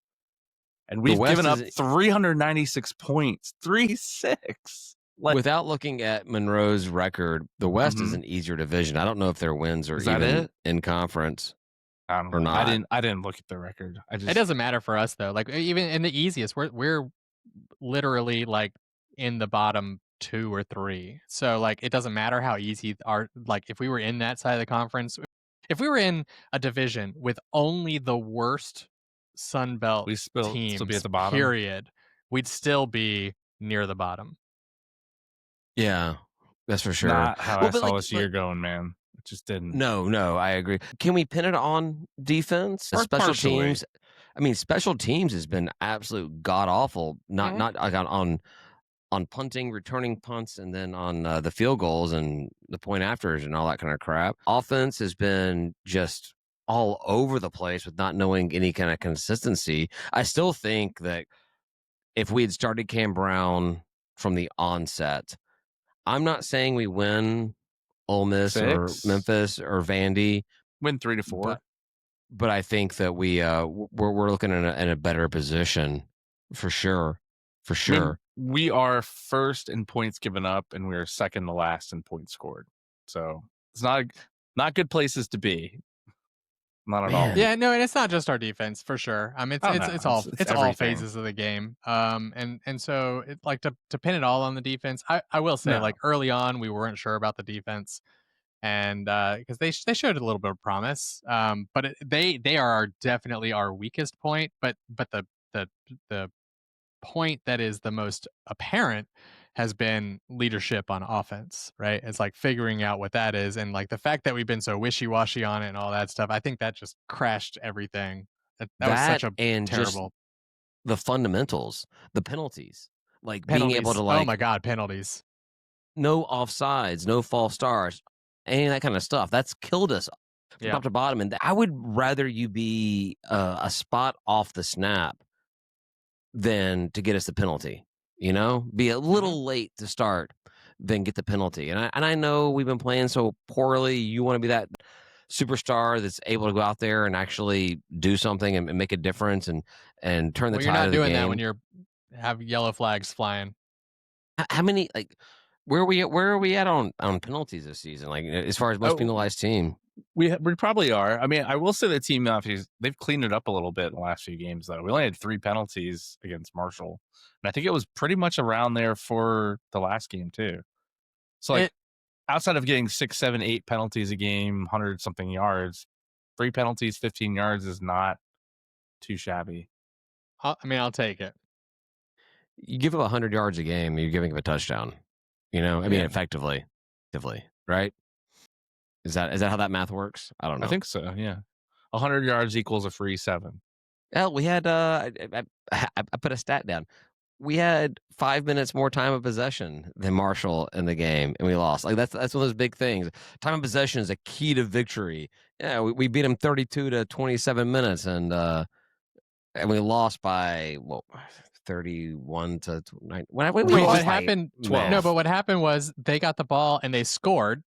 And we've given up 396 points, 3-6. Without looking at Monroe's record, the West is an easier division. I don't know if their wins are even in conference. I don't know. Or not. I didn't look at the record. It doesn't matter for us though. Like even in the easiest, we're literally like in the bottom 2 or 3. So like it doesn't matter how easy if we were in that side of the conference, if we were in a division with only the worst Sun Belt teams, still be at the bottom. Period, we'd still be near the bottom. Yeah, that's for sure. Not how I saw this year going, man. It just didn't. No, I agree. Can we pin it on defense? Special teams. I mean, special teams has been absolute god awful. Not like on punting, returning punts, and then on the field goals and the point afters and all that kind of crap. Offense has been just all over the place with not knowing any kind of consistency. I still think that if we had started Cam Brown from the onset, I'm not saying we win Ole Miss 6. or Memphis or Vandy. Win 3 to 4. But I think that we're looking in a better position for sure. For sure. I mean, we are first in points given up, and we are second to last in points scored. So it's not good places to be. Not at all. Yeah, no, and it's not just our defense for sure. I mean, it's all phases of the game. And so like to pin it all on the defense, I will say like early on we weren't sure about the defense, and because they showed a little bit of promise, but they are definitely our weakest point. But the point that is the most apparent has been leadership on offense, right? It's like figuring out what that is, and like the fact that we've been so wishy-washy on it and all that stuff. I think that just crashed everything. That was such a terrible. Just the fundamentals, the penalties, like penalties. being able to oh my god, penalties. No offsides, no false stars, any of that kind of stuff. That's killed us from top to bottom. And I would rather you be a spot off the snap than to get us the penalty. Be a little late to start, then get the penalty. And I know we've been playing so poorly. You want to be that superstar that's able to go out there and actually do something and make a difference and turn the tide of the game. You're not doing that when you have yellow flags flying. How many where are we at on penalties this season? Like as far as most penalized team. We probably are. I mean, I will say the team they've cleaned it up a little bit in the last few games, though. We only had 3 penalties against Marshall, and I think it was pretty much around there for the last game too. So, outside of getting 6, 7, 8 penalties a game, 100-something yards, 3 penalties, 15 yards is not too shabby. I'll take it. You give up 100 yards a game, you're giving up a touchdown. I mean, effectively, right? Is that how that math works? I don't know. I think so. Yeah, 100 yards equals a free 7. Hell, we had I put a stat down. we had 5 minutes more time of possession than Marshall in the game, and we lost. Like, that's one of those big things. Time of possession is a key to victory. Yeah, we beat them 32 to 27 minutes, and we lost by, what, 31 to 9. We No, but what lost by happened? No, 12. but what happened was they got the ball and they scored,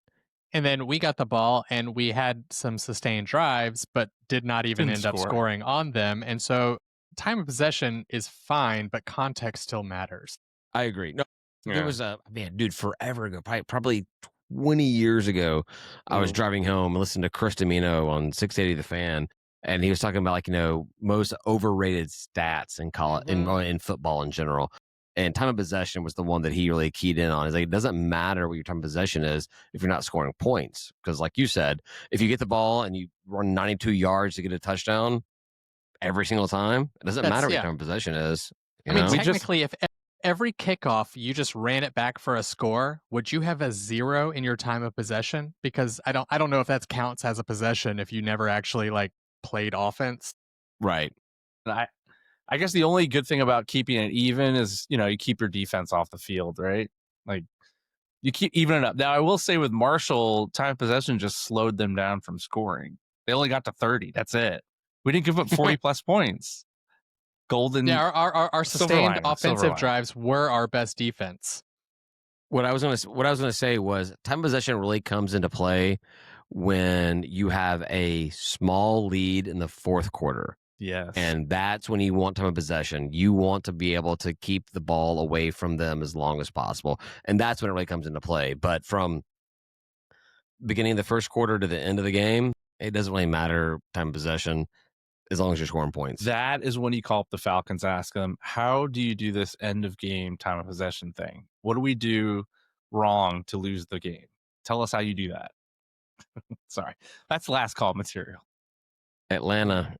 and then we got the ball and we had some sustained drives, but did not even Didn't end up score. scoring on them. And so, time of possession is fine, but context still matters. I agree. No, there Yeah. was man, dude, forever ago, probably 20 years ago, I was driving home and listening to Chris Domino on 680 The Fan, and he was talking about, like, most overrated stats in college, in football in general. And time of possession was the one that he really keyed in on. He's like, it doesn't matter what your time of possession is if you're not scoring points, because, like you said, if you get the ball and you run 92 yards to get a touchdown every single time, it doesn't matter That's what your yeah. time of possession is. I mean, We just- technically, if every kickoff you just ran it back for a score, would you have a 0 in your time of possession? Because I don't know if that counts as a possession if you never actually like played offense. Right. I guess the only good thing about keeping it even is, you keep your defense off the field, right? Like, you keep evening it up. Now, I will say with Marshall, time of possession just slowed them down from scoring. They only got to 30. That's it. We didn't give up 40 plus points. Golden. Yeah, our silver sustained lining, silver offensive lining. drives were our best defense. What I was gonna say was time of possession really comes into play when you have a small lead in the fourth quarter. Yes. And that's when you want time of possession. You want to be able to keep the ball away from them as long as possible. And that's when it really comes into play. But from beginning of the first quarter to the end of the game, it doesn't really matter time of possession as long as you're scoring points. That is when you call up the Falcons, ask them, how do you do this end of game time of possession thing? What do we do wrong to lose the game? Tell us how you do that. Sorry. That's last call material. Atlanta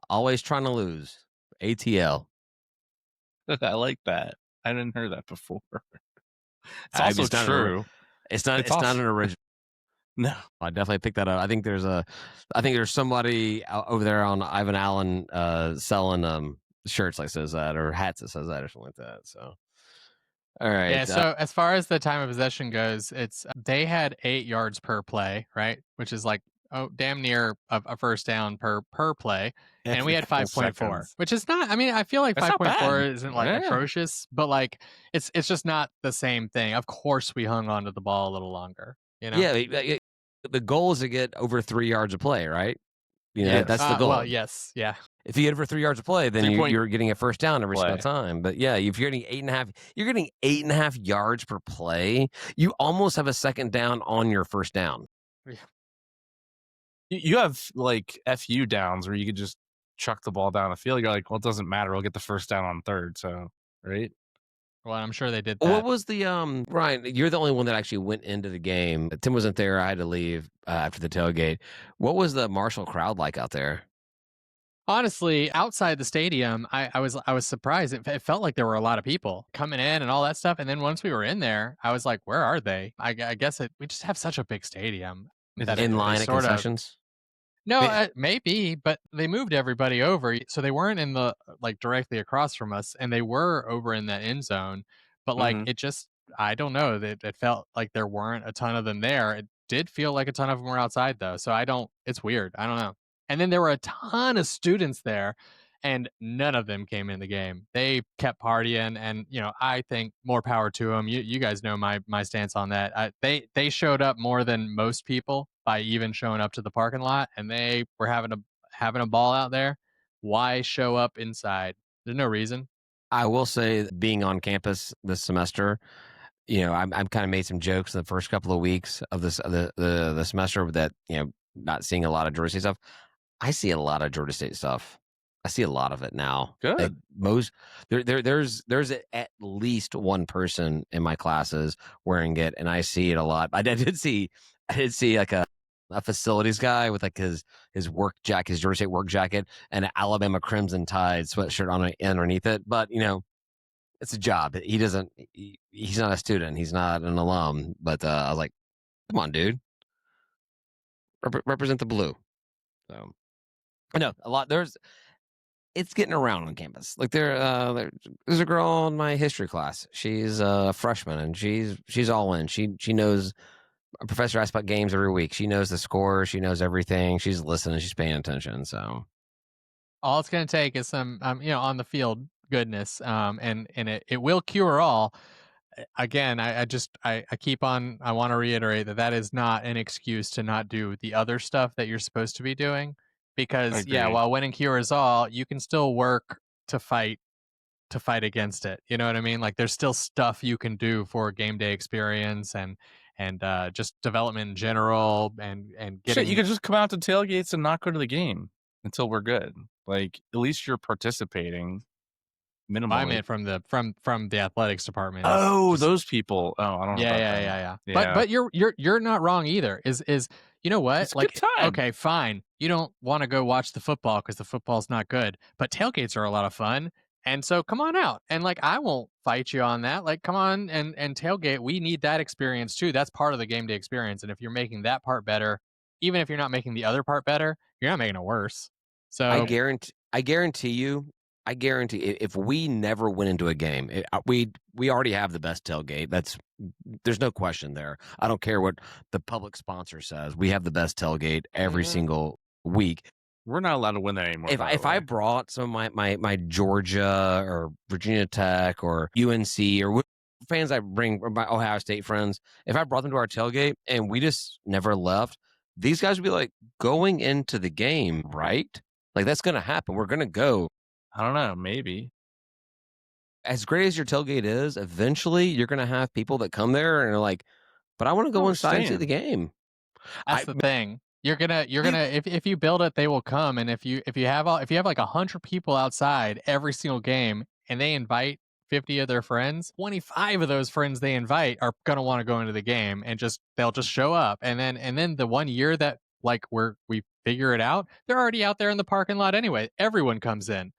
always trying to lose. ATL. I like that. I didn't hear that before. It's I- also it's not true. It's not an original. No. I definitely picked that up. I think there's somebody over there on Ivan Allen selling shirts that says that, or hats that says that, or something like that. So, all right. Yeah, so as far as the time of possession goes, it's they had 8 yards per play, right? Which is like damn near a first down per play. And we had 5.4, which is not, I mean, I feel like That's not 5.4 bad. isn't like Yeah. atrocious, but like it's just not the same thing. Of course we hung on to the ball a little longer, you know? Yeah, the goal is to get over 3 yards of play, right? Yes. That's the goal. Well, yes, yeah. If you get over 3 yards of play, then 3 point you're getting a first down every single play. time. But yeah, if you're getting 8.5, you're getting 8.5 yards per play. You almost have a second down on your first down. You have like FU downs where you could just chuck the ball down the field. You're like, well, it doesn't matter. We'll get the first down on third. So, right? Well, I'm sure they did that. What was the Ryan? You're the only one that actually went into the game. Tim wasn't there. I had to leave after the tailgate. What was the Marshall crowd like out there? Honestly, outside the stadium, I was surprised. It felt like there were a lot of people coming in and all that stuff. And then once we were in there, I was like, "Where are they?" I guess we just have such a big stadium that In it line at sort of concessions? no, maybe, but they moved everybody over, so they weren't in the like directly across from us, and they were over in that end zone. But like Mhm. it just, I don't know. It felt like there weren't a ton of them there. It did feel like a ton of them were outside though, so I don't. It's weird. I don't know. And then there were a ton of students there, and none of them came in the game. They kept partying, and I think more power to them. You guys know my stance on that. They showed up more than most people by even showing up to the parking lot, and they were having a ball out there. Why show up inside? There's no reason. I will say, being on campus this semester, I'm kind of made some jokes in the first couple of weeks of this the semester that not seeing a lot of Georgia State stuff. I see a lot of Georgia State stuff. I see a lot of it now. Good. Like there's at least one person in my classes wearing it, and I see it a lot. I did see like a facilities guy with like his work jacket, his Georgia State work jacket, and an Alabama Crimson Tide sweatshirt on underneath it. But it's a job. He's not a student. He's not an alum. But I was like, come on, dude, represent the blue. So. No, a lot. it's getting around on campus. Like there's a girl in my history class. She's a freshman and she's all in. She knows a professor asks about games every week. She knows the score. She knows everything. She's listening. She's paying attention. So All it's going to take is some, on the field goodness, and it will cure all. Again, I keep on. I want to reiterate that is not an excuse to not do the other stuff that you're supposed to be doing. Because yeah, Agreed. while winning cures all, you can still work to fight against it. You know what I mean? Like there's still stuff you can do for a game day experience and just development in general and Shit, you getting. could just come out to tailgates and not go to the game until we're good. Like at least you're participating I minimally. meant from the athletics department. Oh, those people. Oh, I don't know Yeah, about yeah, them. yeah, yeah. Yeah. But you're not wrong either. Is you know what? It's a good Like, time. okay, fine. You don't want to go watch the football because the football's not good, but tailgates are a lot of fun. And so come on out. And like I won't fight you on that. Like come on and tailgate. We need that experience too. That's part of the game day experience. And if you're making that part better, even if you're not making the other part better, you're not making it worse. I So guarantee you, if we never went into a game, we already have the best tailgate. There's no question there. I don't care what the public sponsor says. We have the best tailgate every single week. We're not allowed to win that anymore. If I brought some of my Georgia or Virginia Tech or UNC or fans I bring, or my Ohio State friends, if I brought them to our tailgate and we just never left, these guys would be like, going into the game, right? Like that's going to happen. We're going to go. I don't know, maybe. As great as your tailgate is, eventually you're going to have people that come there and are like, but I want to go inside and see the game. that's the thing. You're gonna if you build it, they will come. And if you have like 100 people outside every single game and they invite 50 of their friends, 25 of those friends they invite are gonna want to go into the game and they'll just show up. And then the one year that like we figure it out, they're already out there in the parking lot anyway. Everyone comes in.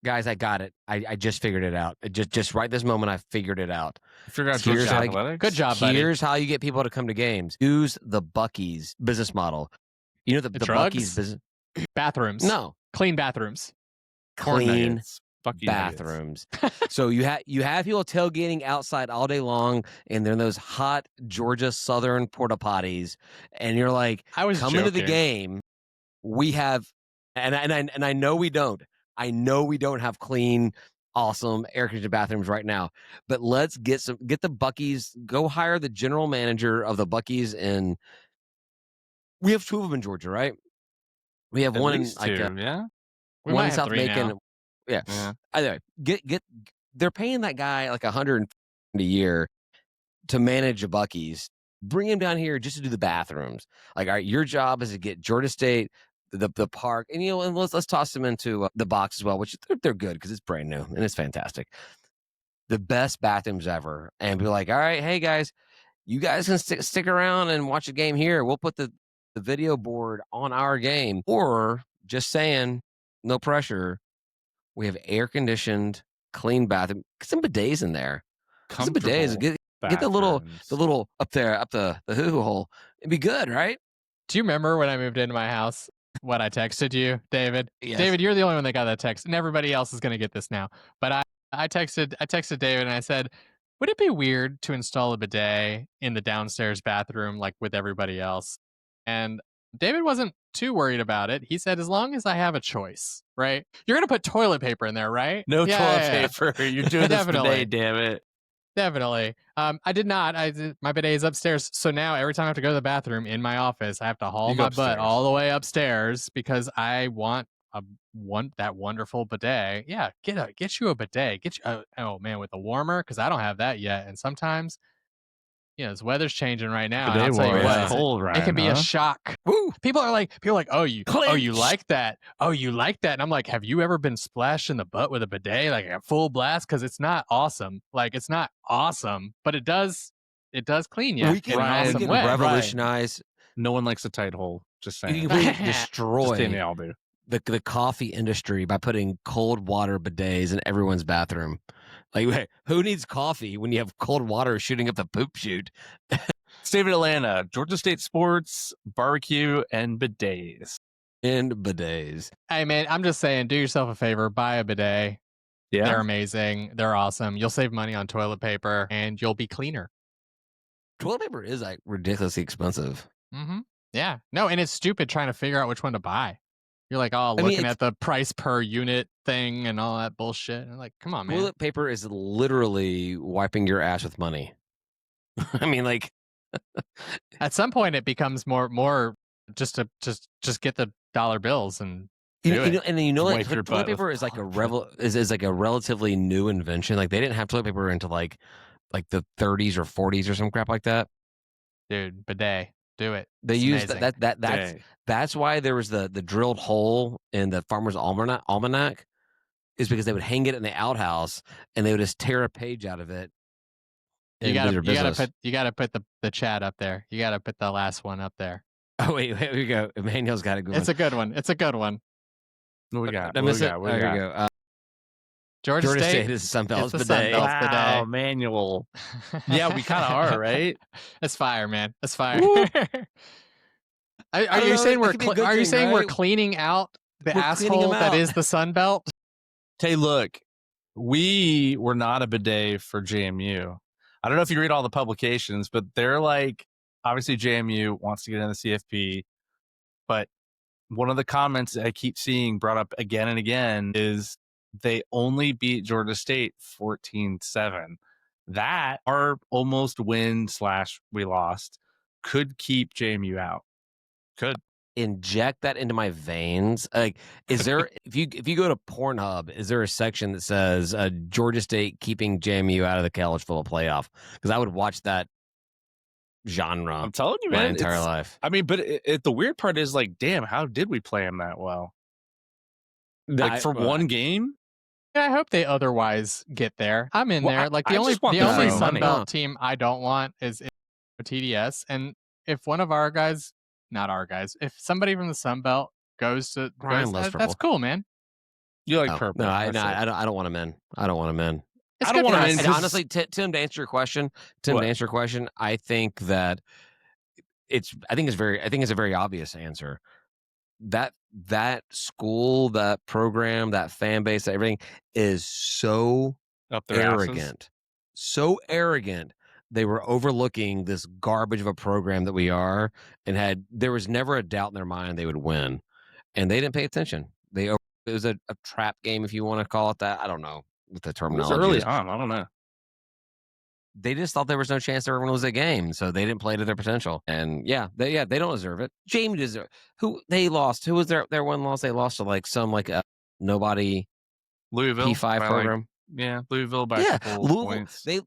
Guys, I got it. I just figured it out. Just right this moment, I figured it out. Figure out Here's Georgia how athletics. Good job, buddy. Here's how you get people to come to games. Use the Buc-ees business model. You know the drugs? Buc-ees business. Bathrooms. No, Clean bathrooms. Corn clean nuggets, Buc-ee bathrooms. So you have people tailgating outside all day long, and they're in those hot Georgia Southern porta potties, and you're like, I was come into the joking. game. We have, and I know we don't. I know we don't have clean, awesome air conditioned bathrooms right now. But let's get the Buc-ees. Go hire the general manager of the Buc-ees, and we have 2 of them in Georgia, right? We have At one in least like 2, yeah. We one might in have South 3 Macon. now. Yeah. Anyway, get they're paying that guy like $100 a year to manage a Buc-ees. Bring him down here just to do the bathrooms. Like, all right, your job is to get Georgia State, the park, and and let's toss them into the box as well, which they're good because it's brand new and it's fantastic. The best bathrooms ever, and be like, all right, hey guys, you guys can stick around and watch a game here. We'll put the video board on our game, or just saying, no pressure. We have air conditioned, clean bathroom. Get some bidets in there. Some bidets. Get the little up there, up the hoo hole. It'd be good, right? Do you remember when I moved into my house when I texted you, David? Yes. David, you're the only one that got that text, and everybody else is going to get this now. But I texted David and I said, would it be weird to install a bidet in the downstairs bathroom like with everybody else? And David wasn't too worried about it. He said, as long as I have a choice, right? You're going to put toilet paper in there, right? No Yeah, toilet yeah, yeah. paper. You're doing this Definitely. today, damn it. Definitely. I did not. My bidet is upstairs. So now every time I have to go to the bathroom in my office, I have to haul my butt all the way upstairs because I want that wonderful bidet. Yeah, get you a bidet. Get you oh man, with a warmer because I don't have that yet. And sometimes, this weather's changing right now. And I'll tell you what, cold, right? it can be a shock. Woo! People are like, oh, you like that? Oh, you like that? And I'm like, have you ever been splashed in the butt with a bidet, like a full blast? Because it's not awesome. Like it's not awesome, but it does clean you. We can awesome way. revolutionize. No one likes a tight hole. Just saying. You can completely Just destroy kidding, they all do. the coffee industry by putting cold water bidets in everyone's bathroom. Like, who needs coffee when you have cold water shooting up the poop chute? State of Atlanta, Georgia State sports, barbecue, and bidets. And bidets. Hey, man, I'm just saying, do yourself a favor, buy a bidet. Yeah. They're amazing. They're awesome. You'll save money on toilet paper and you'll be cleaner. Toilet paper is like ridiculously expensive. Mm-hmm. Yeah. No, and it's stupid trying to figure out which one to buy. You're like, oh, I mean, looking at the price per unit thing and all that bullshit. And like, come on, man. toilet paper is literally wiping your ass with money. I mean, like, At some point, it becomes more just to just get the dollar bills and do it. and then like Wipe your toilet butt with paper is like a dollar is like a relatively new invention. Like they didn't have toilet paper until like the 30s or 40s or some crap like that. Dude, bidet, do it. They It's used amazing. that's why there was the drilled hole in the farmer's almanac is because they would hang it in the outhouse and they would just tear a page out of it. You and do their business. gotta put the chat up there. You gotta put the last one up there. Oh wait, here we go. Emmanuel's got a good It's one. a good one. It's a good one. What we got? There What we go. Georgia State is Sunbelt's it's the bidet. Sunbelt's bidet. Wow, manual. Yeah, we kind of are, right? That's fire, man. That's fire. Woo. Are you saying we're right? cleaning out the We're cleaning asshole them that out. is the Sun Belt? Hey, look, we were not a bidet for JMU. I don't know if you read all the publications, but they're like, obviously JMU wants to get in the CFP, but one of the comments I keep seeing brought up again and again is they only beat Georgia State 14-7. That, our almost win / we lost, could keep JMU out. Could. Inject that into my veins. Like, is there if you go to Pornhub, is there a section that says Georgia State keeping JMU out of the college football playoff? Because I would watch that genre. I'm telling you, my man, entire life. I mean, but the weird part is like, damn, how did we play them that well? Like for one game? I hope they otherwise get there. I'm in Well, there. Like I the only just want the Sun free money. Belt team I don't want is TDS. And if one of our guys, not our guys, if somebody from the Sun Belt goes, that's cool, man. You like purple? No, I don't want them in. I don't want them in. It's I don't want them in. And honestly, Tim, to answer your question, I think that I think it's a very obvious answer. That school, that program, that fan base, everything is so up their arrogant. So arrogant. They were overlooking this garbage of a program that we are, and there was never a doubt in their mind they would win. And they didn't pay attention. It was a trap game, if you want to call it that. I don't know what the terminology is. Early is. on, I don't know. They just thought there was no chance they were going to lose a game, so they didn't play to their potential. And they don't deserve it. Jamie deserves. Who they lost? Who was their one loss? They lost to like some nobody Louisville P5 program. Louisville by a couple points. They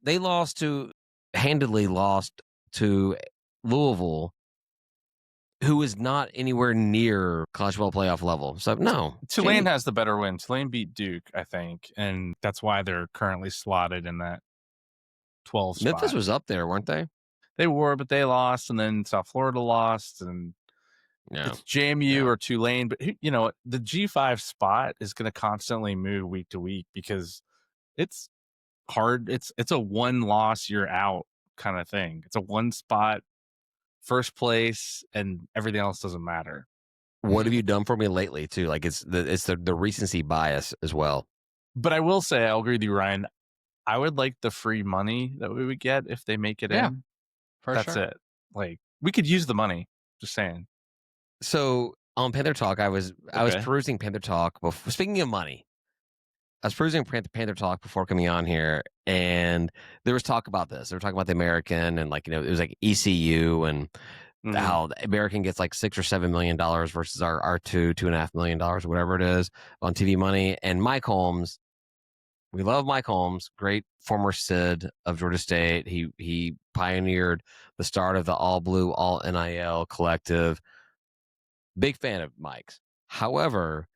handedly lost to Louisville, who is not anywhere near college football playoff level. So no, Tulane has the better win. Tulane beat Duke, I think, and that's why they're currently slotted in that 12 spot. Memphis was up there, weren't they? They were, but they lost, and then South Florida lost, and it's JMU or Tulane. But you know, the G5 spot is going to constantly move week to week because it's hard. It's a one loss, you're out kind of thing. It's a one spot, first place, and everything else doesn't matter. What have you done for me lately too? Like it's the recency bias as well. But I will say, I'll agree with you, Ryan. I would like the free money that we would get if they make it in. That's it. Like we could use the money. Just saying. So on Panther Talk, I was perusing Panther Talk before. Speaking of money, I was perusing Panther Talk before coming on here, and there was talk about this. They were talking about the American, and like it was like ECU and how the American gets like $6 or $7 million versus our $2.5 million, or whatever it is on TV money. And Mike Holmes. We love Mike Holmes, great former Sid of Georgia State. He pioneered the start of the all blue, all NIL collective. Big fan of Mike's. However,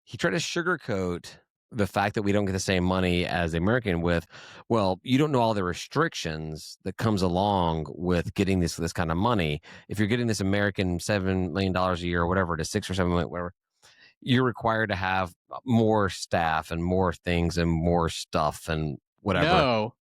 he tried to sugarcoat the fact that we don't get the same money as the American with, well, you don't know all the restrictions that comes along with getting this kind of money. If you're getting this American $7 million a year or whatever, to $6 or $7 million, whatever, you're required to have more staff and more things and more stuff and whatever. No.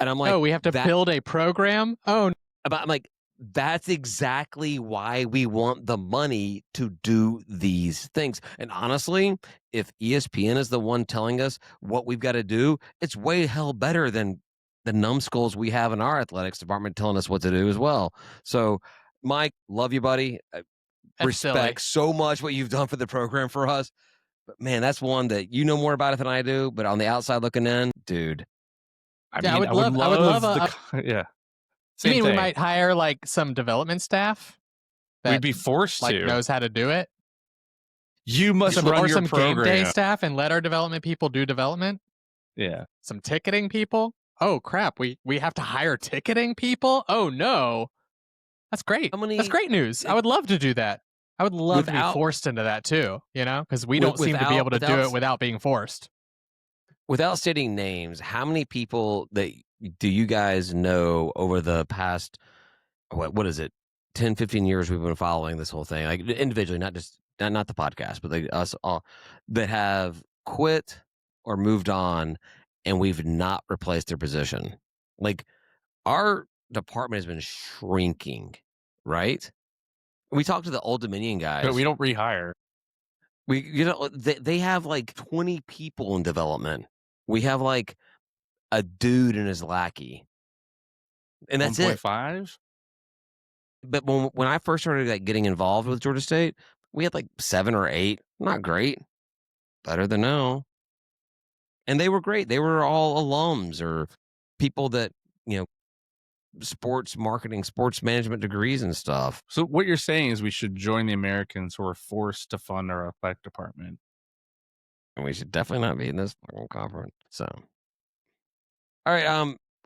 And I'm like, we have to build a program. Oh, I'm like, That's exactly why we want the money to do these things. And honestly, if ESPN is the one telling us what we've got to do, it's way hell better than the numbskulls we have in our athletics department telling us what to do as well. So, Mike, love you, buddy. That's Respect silly. so much what you've done for the program for us. But man, that's one that you know more about it than I do. But on the outside looking in, dude, I Yeah, mean, I would I would love love yeah. You Same mean we thing. might hire like some development staff We'd that be forced like to. knows how to do it? You must Some, run or your some game day program. staff and let our development people do development? Yeah. Some ticketing people? Oh crap, we have to hire ticketing people? Oh no. That's great. how many That's great news. I would love to do that. I would love to be without forced into that too, you know, because we don't seem to be able to do it without being forced. without stating names, how many people that do you guys know over the past what is it 10, 15 years we've been following this whole thing, like individually, not just not the podcast, but like us all, that have quit or moved on and we've not replaced their position? Like, our department has been shrinking, right? We talked to the Old Dominion guys. But we don't rehire. They have like 20 people in development. We have like a dude and his lackey, and that's it. 1.5? But when I first started like getting involved with Georgia State, we had like 7 or 8. Not great, better than no. And they were great. They were all alums or people that, you know, sports marketing, sports management degrees and stuff. So what you're saying is we should join the Americans who are forced to fund our athletic department. And we should definitely not be in this fucking conference. So, all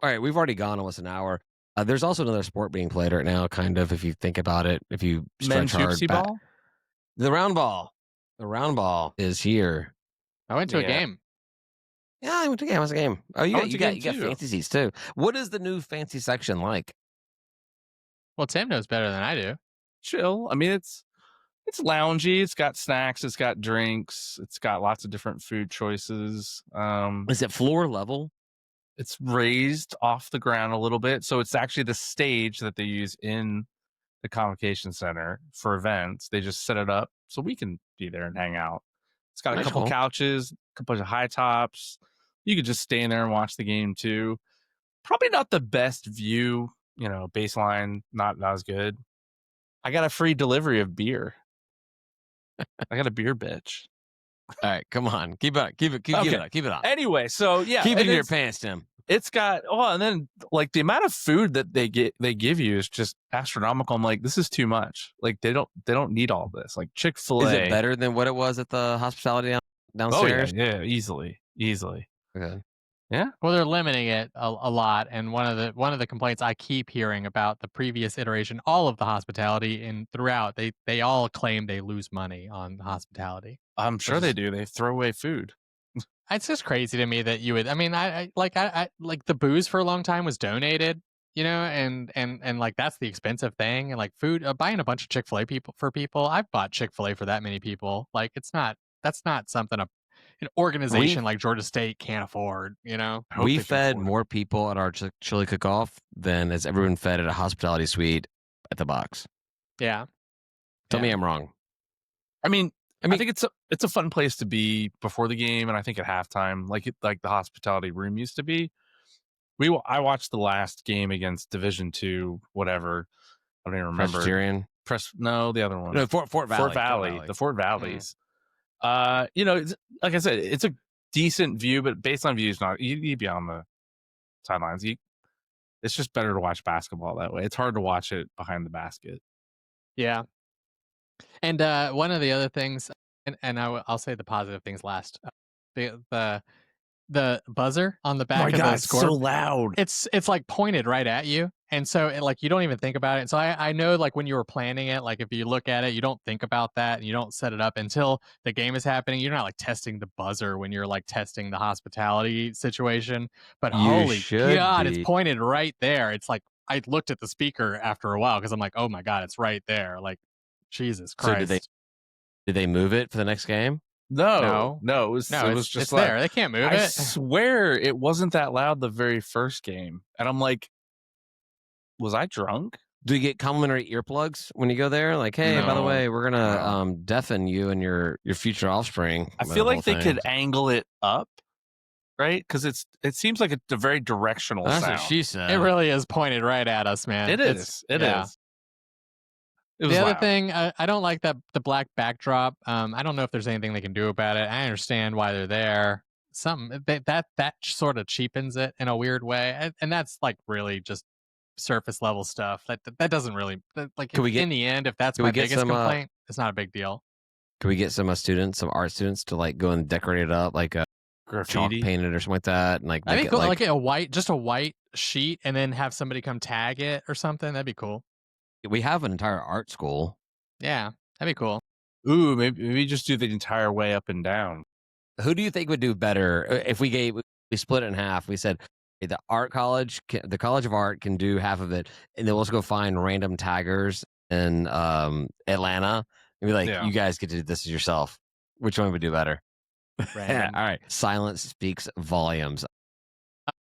right, we've already gone almost an hour. There's also another sport being played right now, kind of, if you think about it, if you Men's stretch hard hoopsie back. ball? The round ball. The round ball is here. I went to a Yeah. game. Yeah, I went to a game. It was a game. Oh, I went you to got game too. fancy seats too. What is the new fancy section like? Well, Tim knows better than I do. Chill. I mean, it's loungy. It's got snacks. It's got drinks. It's got lots of different food choices. Is it floor level? It's raised off the ground a little bit, so it's actually the stage that they use in the convocation center for events. They just set it up so we can be there and hang out. It's got a Nice couple hole. couches, a couple of high tops. You could just stay in there and watch the game too. Probably not the best view, you know, baseline, not as good. I got a free delivery of beer. I got a beer bitch. All right, come on, keep it up, keep it up. Anyway, so yeah, Keep it and in your pants, Tim. it's got and then like the amount of food that they give you is just astronomical. I'm like, this is too much. Like they don't need all this. Like Chick-fil-A. Is it better than what it was at the hospitality downstairs? Oh yeah, easily. Okay. Yeah. Well, they're limiting it a lot, and one of the complaints I keep hearing about the previous iteration, all of the hospitality and throughout, they all claim they lose money on hospitality. I'm sure they do. They throw away food. It's just crazy to me that you would. I mean, I like the booze for a long time was donated, you know, and like that's the expensive thing, and like food, buying a bunch of Chick-fil-A for people. I've bought Chick-fil-A for that many people. Like that's not something an organization like Georgia State can't afford, you know. We fed more people at our chili cook-off than has ever been fed at a hospitality suite at the box. Yeah. Tell me I'm wrong. I mean, I think it's a fun place to be before the game, and I think at halftime, like the hospitality room used to be. I watched the last game against Division II, whatever. I don't even remember. Presbyterian? No, the other one. No, Fort Valley. Fort Valley. The Fort Valleys. You know, like I said, it's a decent view, but baseline view is not. You'd be on the sidelines. It's just better to watch basketball that way. It's hard to watch it behind the basket. Yeah. And one of the other things, and I'll say the positive things last. The buzzer on the back of the score, so loud. It's like pointed right at you, and so like you don't even think about it. So I know like when you were planning it, like if you look at it, you don't think about that, and you don't set it up until the game is happening. You're not like testing the buzzer when you're like testing the hospitality situation. But holy God, it's pointed right there. It's like I looked at the speaker after a while because I'm like, oh my God, it's right there. Like Jesus Christ. So did they move it for the next game? No. It was just it's like, there. They can't move it. I swear it wasn't that loud the very first game. And I'm like, was I drunk? Do you get complimentary earplugs when you go there? Like, hey, by the No, way, we're gonna no. deafen you and your future offspring. I with feel the whole like they thing. could angle it up, right? Because it seems like a very directional That's sound. what she It said. really is pointed right at us, man. It is. It Yeah. is. It The was other loud. thing, I don't like that the black backdrop. I don't know if there's anything they can do about it. I understand why they're there. Something that sort of cheapens it in a weird way, and that's like really just surface level stuff. That doesn't really like Could we get in the end. If that's could my we get biggest some complaint, it's not a big deal. could we get some students, some art students to like go and decorate it up like a chalk Graffiti. painted or something like that and like That'd make be it cool. like Like just a white sheet, and then have somebody come tag it or something. That'd be cool. we have an entire art school. Yeah, that'd be cool. Ooh, maybe just do the entire way up and down. Who do you think would do better if we split it in half? We said hey, the College of Art can do half of it, and then we'll just go find random taggers in Atlanta and be like, Yeah. you guys get to do this yourself. Which one would do better? Random. All right. Silence speaks volumes.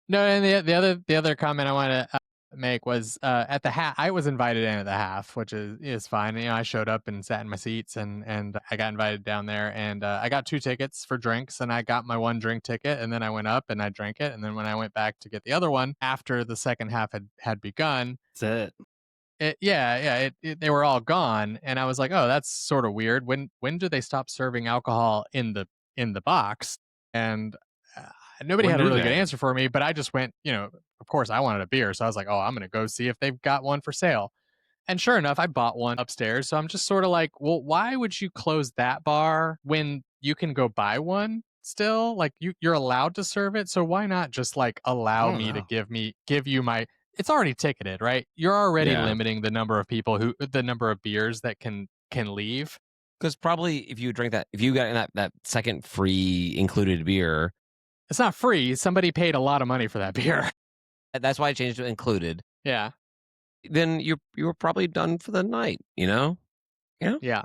No, and the other comment I want to make was at the half. I was invited in at the half, which is fine. You know, I showed up and sat in my seats, and I got invited down there, and I got 2 tickets for drinks, and I got my 1 drink ticket, and then I went up and I drank it, and then when I went back to get the other one after the second half had begun, That's it. they were all gone, and I was like, oh, that's sort of weird. When do they stop serving alcohol in the box? And nobody When had a do really good they? answer for me, but I just went, of course I wanted a beer. So I was like, oh, I'm going to go see if they've got one for sale. And sure enough, I bought one upstairs. So I'm just sort of like, well, why would you close that bar when you can go buy one still? Like you're allowed to serve it. So why not just like allow don't me to know. give you my, it's already ticketed, right? You're already Yeah. limiting the number of people the number of beers that can leave. Because probably if you drink that, if you got that second free included beer, It's not free. Somebody paid a lot of money for that beer. that's why I changed to included. Yeah. Then you were probably done for the night, you know? Yeah.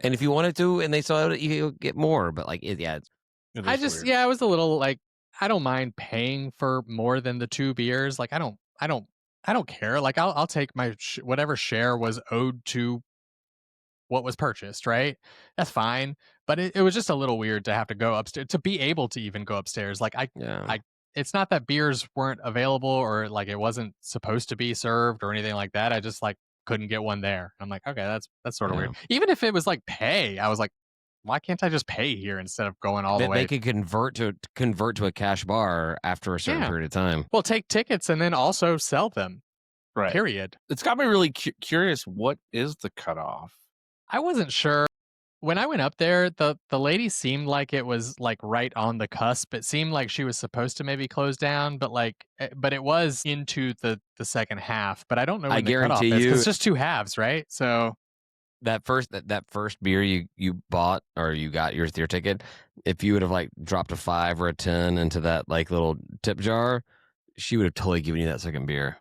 And if you wanted to, and they saw it, you could get more. But like, It I is just, weird. I was a little like, I don't mind paying for more than the 2 beers. Like, I don't care. Like, I'll take my whatever share was owed to what was purchased, right? That's fine. But it was just a little weird to have to go upstairs, to be able to even go upstairs. Like, yeah. it's not that beers weren't available or like it wasn't supposed to be served or anything like that. I just like couldn't get one there. I'm like, okay, that's sort of weird. Even if it was like pay, I was like, why can't I just pay here instead of going all the way? They could convert to a cash bar after a certain period of time. Well, take tickets and then also sell them. Right. Period. It's got me really curious. What is the cutoff? I wasn't sure. When I went up there, the lady seemed like it was like right on the cusp. It seemed like she was supposed to maybe close down, but but it was into the second half. But I don't know when the cutoff guarantee is. 'Cause you- it's just 2 halves, right? So That first beer you bought or you got your ticket, if you would have like dropped a 5 or a 10 into that like little tip jar, she would have totally given you that second beer.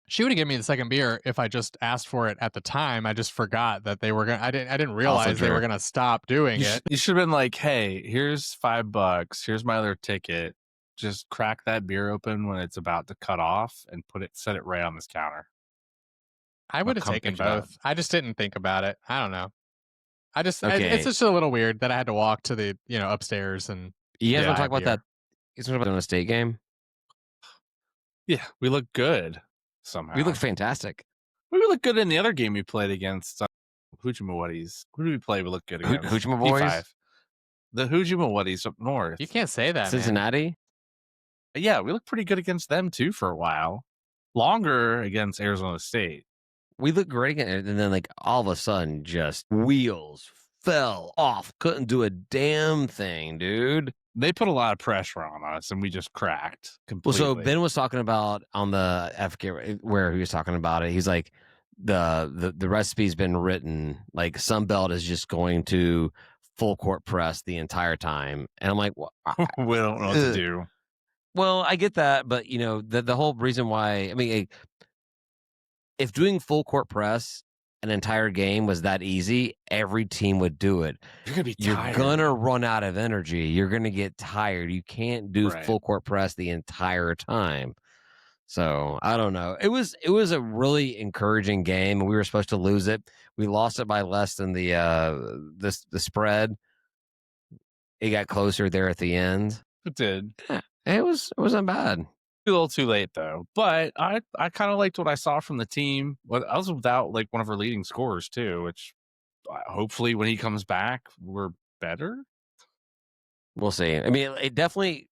she would have given me the second beer if I just asked for it at the time. I just forgot that they were gonna. I didn't realize they true. were gonna stop doing it. You should have been like, hey, here's $5. Here's my other ticket. Just crack that beer open when it's about to cut off and set it right on this counter. I would have come taken pick it up. both. I just didn't think about it. I don't know. Okay. It's just a little weird that I had to walk to the upstairs and You guys want to buy talk about beer. that? You guys want to talk about a state game? Yeah, we look good somehow. We look fantastic. We look good in the other game we played against Hoochie-Mawatties. Who did we play? We look good against Hoochie Boys? P5. The Hoochie-Mawatties up north. You can't say that, man. Cincinnati? Yeah, we look pretty good against them too for a while. Longer against Arizona State. We look great again, and then like all of a sudden, just wheels fell off. Couldn't do a damn thing, dude. They put a lot of pressure on us, and we just cracked Well, completely. so Ben was talking about on the FK where he was talking about it. He's like, the recipe's been written. Like Sunbelt is just going to full court press the entire time, and I'm like, well, we don't know what to do. Well, I get that, but the whole reason why, I mean, if doing full court press an entire game was that easy, every team would do it. You're gonna be You're tired. gonna run out of energy. You're gonna get tired. You can't do Right. full court press the entire time. So I don't know. It was a really encouraging game, and we were supposed to lose it. We lost it by less than the spread. It got closer there at the end. It did. It wasn't bad. A little too late though, but I kind of liked what I saw from the team. Well, I was without like one of our leading scorers too, which hopefully when he comes back, we're better. We'll see. I mean, it definitely,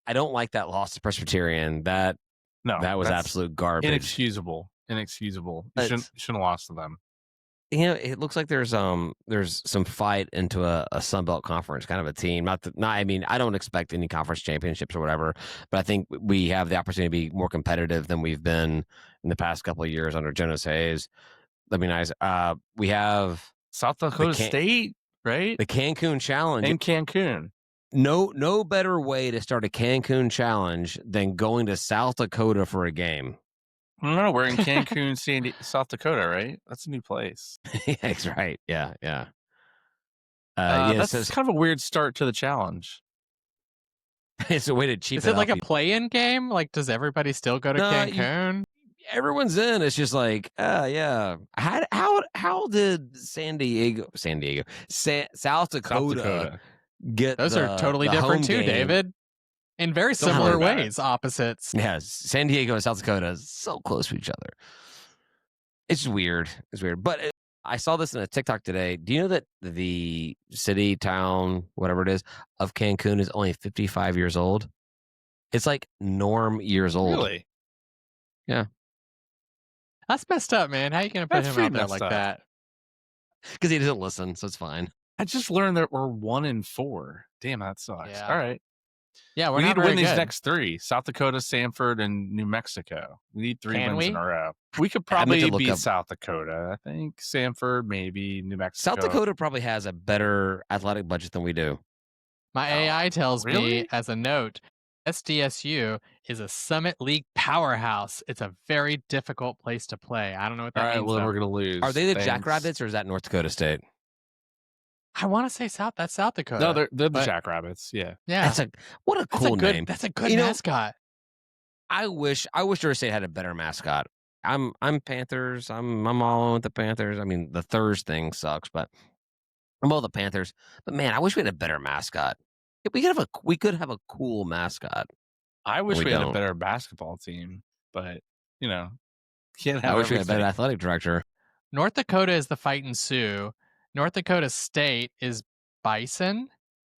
I don't like that loss to Presbyterian. That was absolute garbage. Inexcusable. You shouldn't have lost to them. It looks like there's some fight into a Sunbelt conference kind of a team. I mean, I don't expect any conference championships or whatever, but I think we have the opportunity to be more competitive than we've been in the past couple of years under Jonas Hayes. That'd be nice. We have South Dakota State, right? The Cancun Challenge in Cancun. No better way to start a Cancun Challenge than going to South Dakota for a game. No, we're in Cancun, South Dakota, right? That's a new place. Yeah, that's right. Yeah. That's kind of a weird start to the challenge. It's a way to cheap. Is it like a play-in game? Like, does everybody still go to Cancun? Everyone's in. It's just like, yeah. How did South Dakota get? Those are totally different too, David. In very similar ways, opposites. Yeah, San Diego and South Dakota is so close to each other. It's weird. But I saw this in a TikTok today. Do you know that the city, town, whatever it is, of Cancun is only 55 years old? It's like Norm years old. Really? Yeah. That's messed up, man. How are you going to put him out there like that? Because he doesn't listen, so it's fine. I just learned that we're 1-4. Damn, that sucks. Yeah. All right. Yeah, we need to win these next 3: South Dakota, Sanford, and New Mexico. We need 3 wins in a row. We could probably beat South Dakota. I think Sanford, maybe New Mexico. South Dakota probably has a better athletic budget than we do. My AI tells me, as a note, SDSU is a Summit League powerhouse. It's a very difficult place to play. I don't know what that means. All right, well, then we're going to lose. Are they the Jackrabbits, or is that North Dakota State? I want to say that's South Dakota. No, they're the Jackrabbits. Yeah. What a cool name. That's a good mascot. I wish Georgia State had a better mascot. I'm Panthers. I'm all in with the Panthers. I mean, the Thurs thing sucks, but I'm all the Panthers. But man, I wish we had a better mascot. We could have a cool mascot. I wish we had a better basketball team, but can't have. I wish we had a better athletic director. North Dakota is the Fightin' Sioux. North Dakota State is Bison,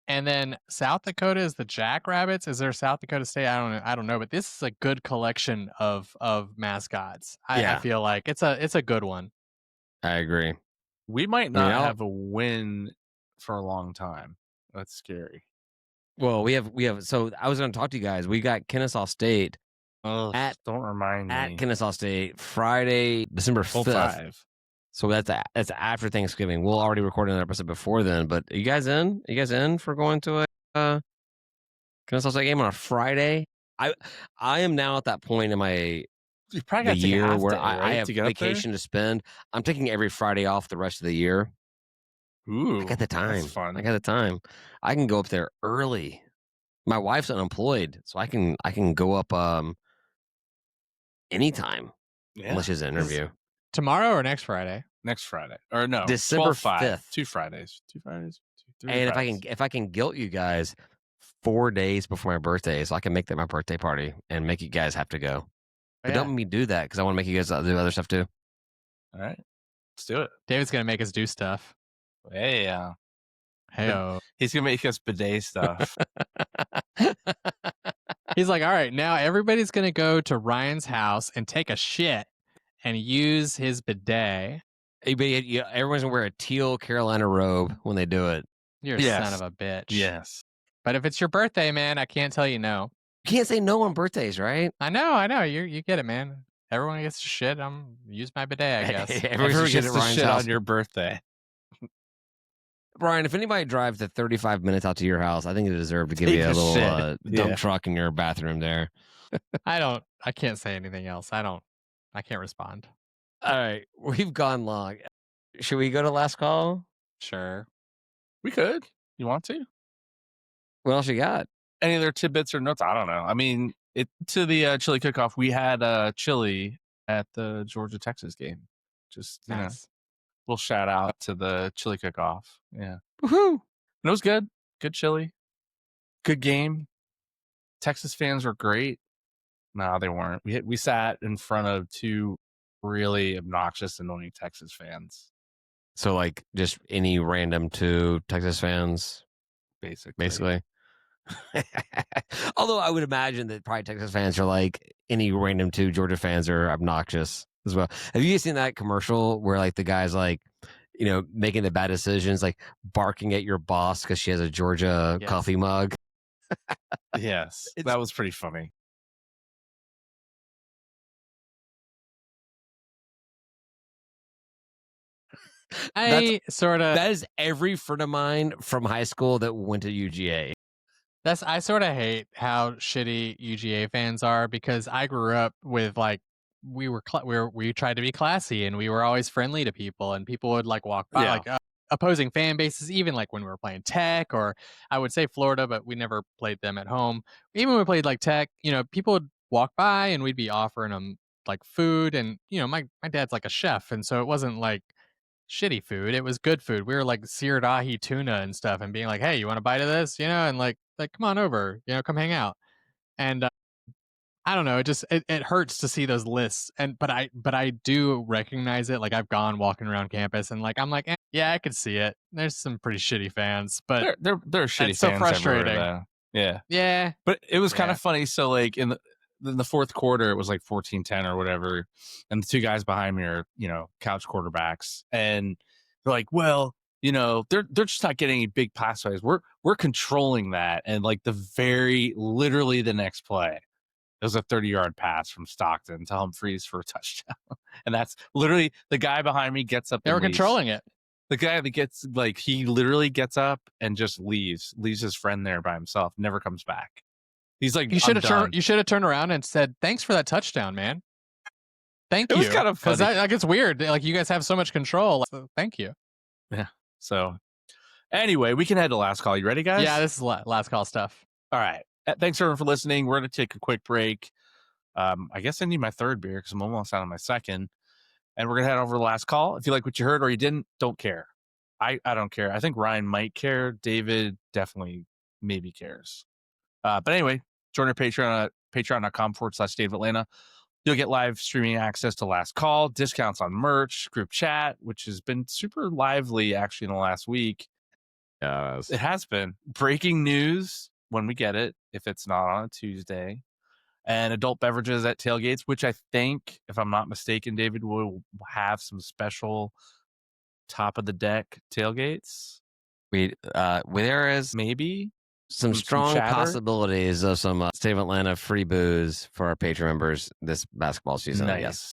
and then South Dakota is the Jackrabbits. Is there South Dakota State? I don't know, but this is a good collection of mascots. I feel like it's a good one. I agree. We might not have a win for a long time. That's scary. Well, we have. So I was going to talk to you guys. We got Kennesaw State don't remind me at Kennesaw State Friday, December 5th. So that's after Thanksgiving. We'll already record an episode before then. But are you guys in? Are you guys in for going to a Kennesaw State game on a Friday? I am now at that point in my year where I have vacation to spend. I'm taking every Friday off the rest of the year. Ooh, I got the time. That's fun. I got the time. I can go up there early. My wife's unemployed, so I can go up anytime unless she's an interview. Tomorrow or next Friday? Next Friday. Or no, December 5th. 2 Fridays. 2 Fridays. 3 and Fridays. if I can guilt you guys 4 days before my birthday, so I can make that my birthday party and make you guys have to go. But don't make me do that because I want to make you guys do other stuff too. All right. Let's do it. David's going to make us do stuff. Hey, he's going to make us bidet stuff. He's like, all right, now everybody's going to go to Ryan's house and take a shit and use his bidet. Everyone's going to wear a teal Carolina robe when they do it. You're a son of a bitch. Yes. But if it's your birthday, man, I can't tell you no. You can't say no on birthdays, right? I know. You get it, man. Everyone gets to shit. Use my bidet, I guess. Everyone gets to shit on your birthday. Brian, if anybody drives the 35 minutes out to your house, I think they deserve to give you a little dump truck in your bathroom there. I can't say anything else. I can't respond. All right. We've gone long. Should we go to last call? Sure. We could. You want to? What else you got? Any other tidbits or notes? I don't know. I mean, to the chili cook-off. We had chili at the Georgia Texas game. Just Nice. little shout out to the chili cook-off. Yeah, Woohoo! and it was good. Good chili. Good game. Texas fans were great. No, they weren't. We sat in front of two really obnoxious, annoying Texas fans. So like just any random two Texas fans, Basically. Although I would imagine that probably Texas fans are like any random two Georgia fans are obnoxious as well. Have you seen that commercial where like the guy's like, making the bad decisions, like barking at your boss because she has a Georgia Yes. coffee mug? Yes, that was pretty funny. I sort of That is every friend of mine from high school that went to UGA. I sort of hate how shitty UGA fans are because I grew up with like we tried to be classy and we were always friendly to people and people would like walk by Yeah. like opposing fan bases even like when we were playing Tech or I would say Florida but we never played them at home. Even when we played like Tech, people would walk by and we'd be offering them like food and my dad's like a chef and so it wasn't like shitty food. It was good food. We were like seared ahi tuna and stuff and being like, "Hey, you want a bite of this?" And like come on over, come hang out. And I don't know, it hurts to see those lists. And but I do recognize it. Like I've gone walking around campus and like I'm like, yeah, I could see it. There's some pretty shitty fans, but There are shitty it's so fans everywhere, frustrating. though. Yeah. Yeah. But it was kind Yeah. of funny. So like in the fourth quarter, it was like 14-10 or whatever. And the two guys behind me are, couch quarterbacks. And they're like, well, they're just not getting any big pass plays. We're controlling that. And like literally the next play, it was a 30-yard pass from Stockton to Humphreys for a touchdown. And that's literally the guy behind me gets up They and were leaves. controlling it. The guy that gets like he literally gets up and just leaves his friend there by himself, never comes back. He's like, You should "I'm have done." you should have turned around and said, "Thanks for that touchdown, man. Thank It you." was kind of Because funny. that gets weird. Like you guys have so much control. So thank you. Yeah. So anyway, we can head to last call. You ready, guys? Yeah, this is last call stuff. All right. Thanks everyone for listening. We're gonna take a quick break. I guess I need my third beer because I'm almost out of my second. And we're gonna head over to the last call. If you like what you heard or you didn't, don't care. I don't care. I think Ryan might care. David definitely maybe cares. But anyway, join our Patreon at patreon.com/State of Atlanta. You'll get live streaming access to Last Call, discounts on merch, group chat, which has been super lively actually in the last week. Yes. It has been. Breaking news when we get it, if it's not on a Tuesday. And adult beverages at tailgates, which I think, if I'm not mistaken, David, will have some special top of the deck tailgates. There is Maybe some strong chatter? possibilities of some State of Atlanta free booze for our Patreon members this basketball season. Nice. Yes.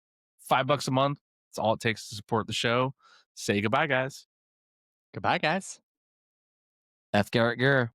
$5 a month. That's all it takes to support the show. Say goodbye, guys. Goodbye, guys. F. Garrett Gear.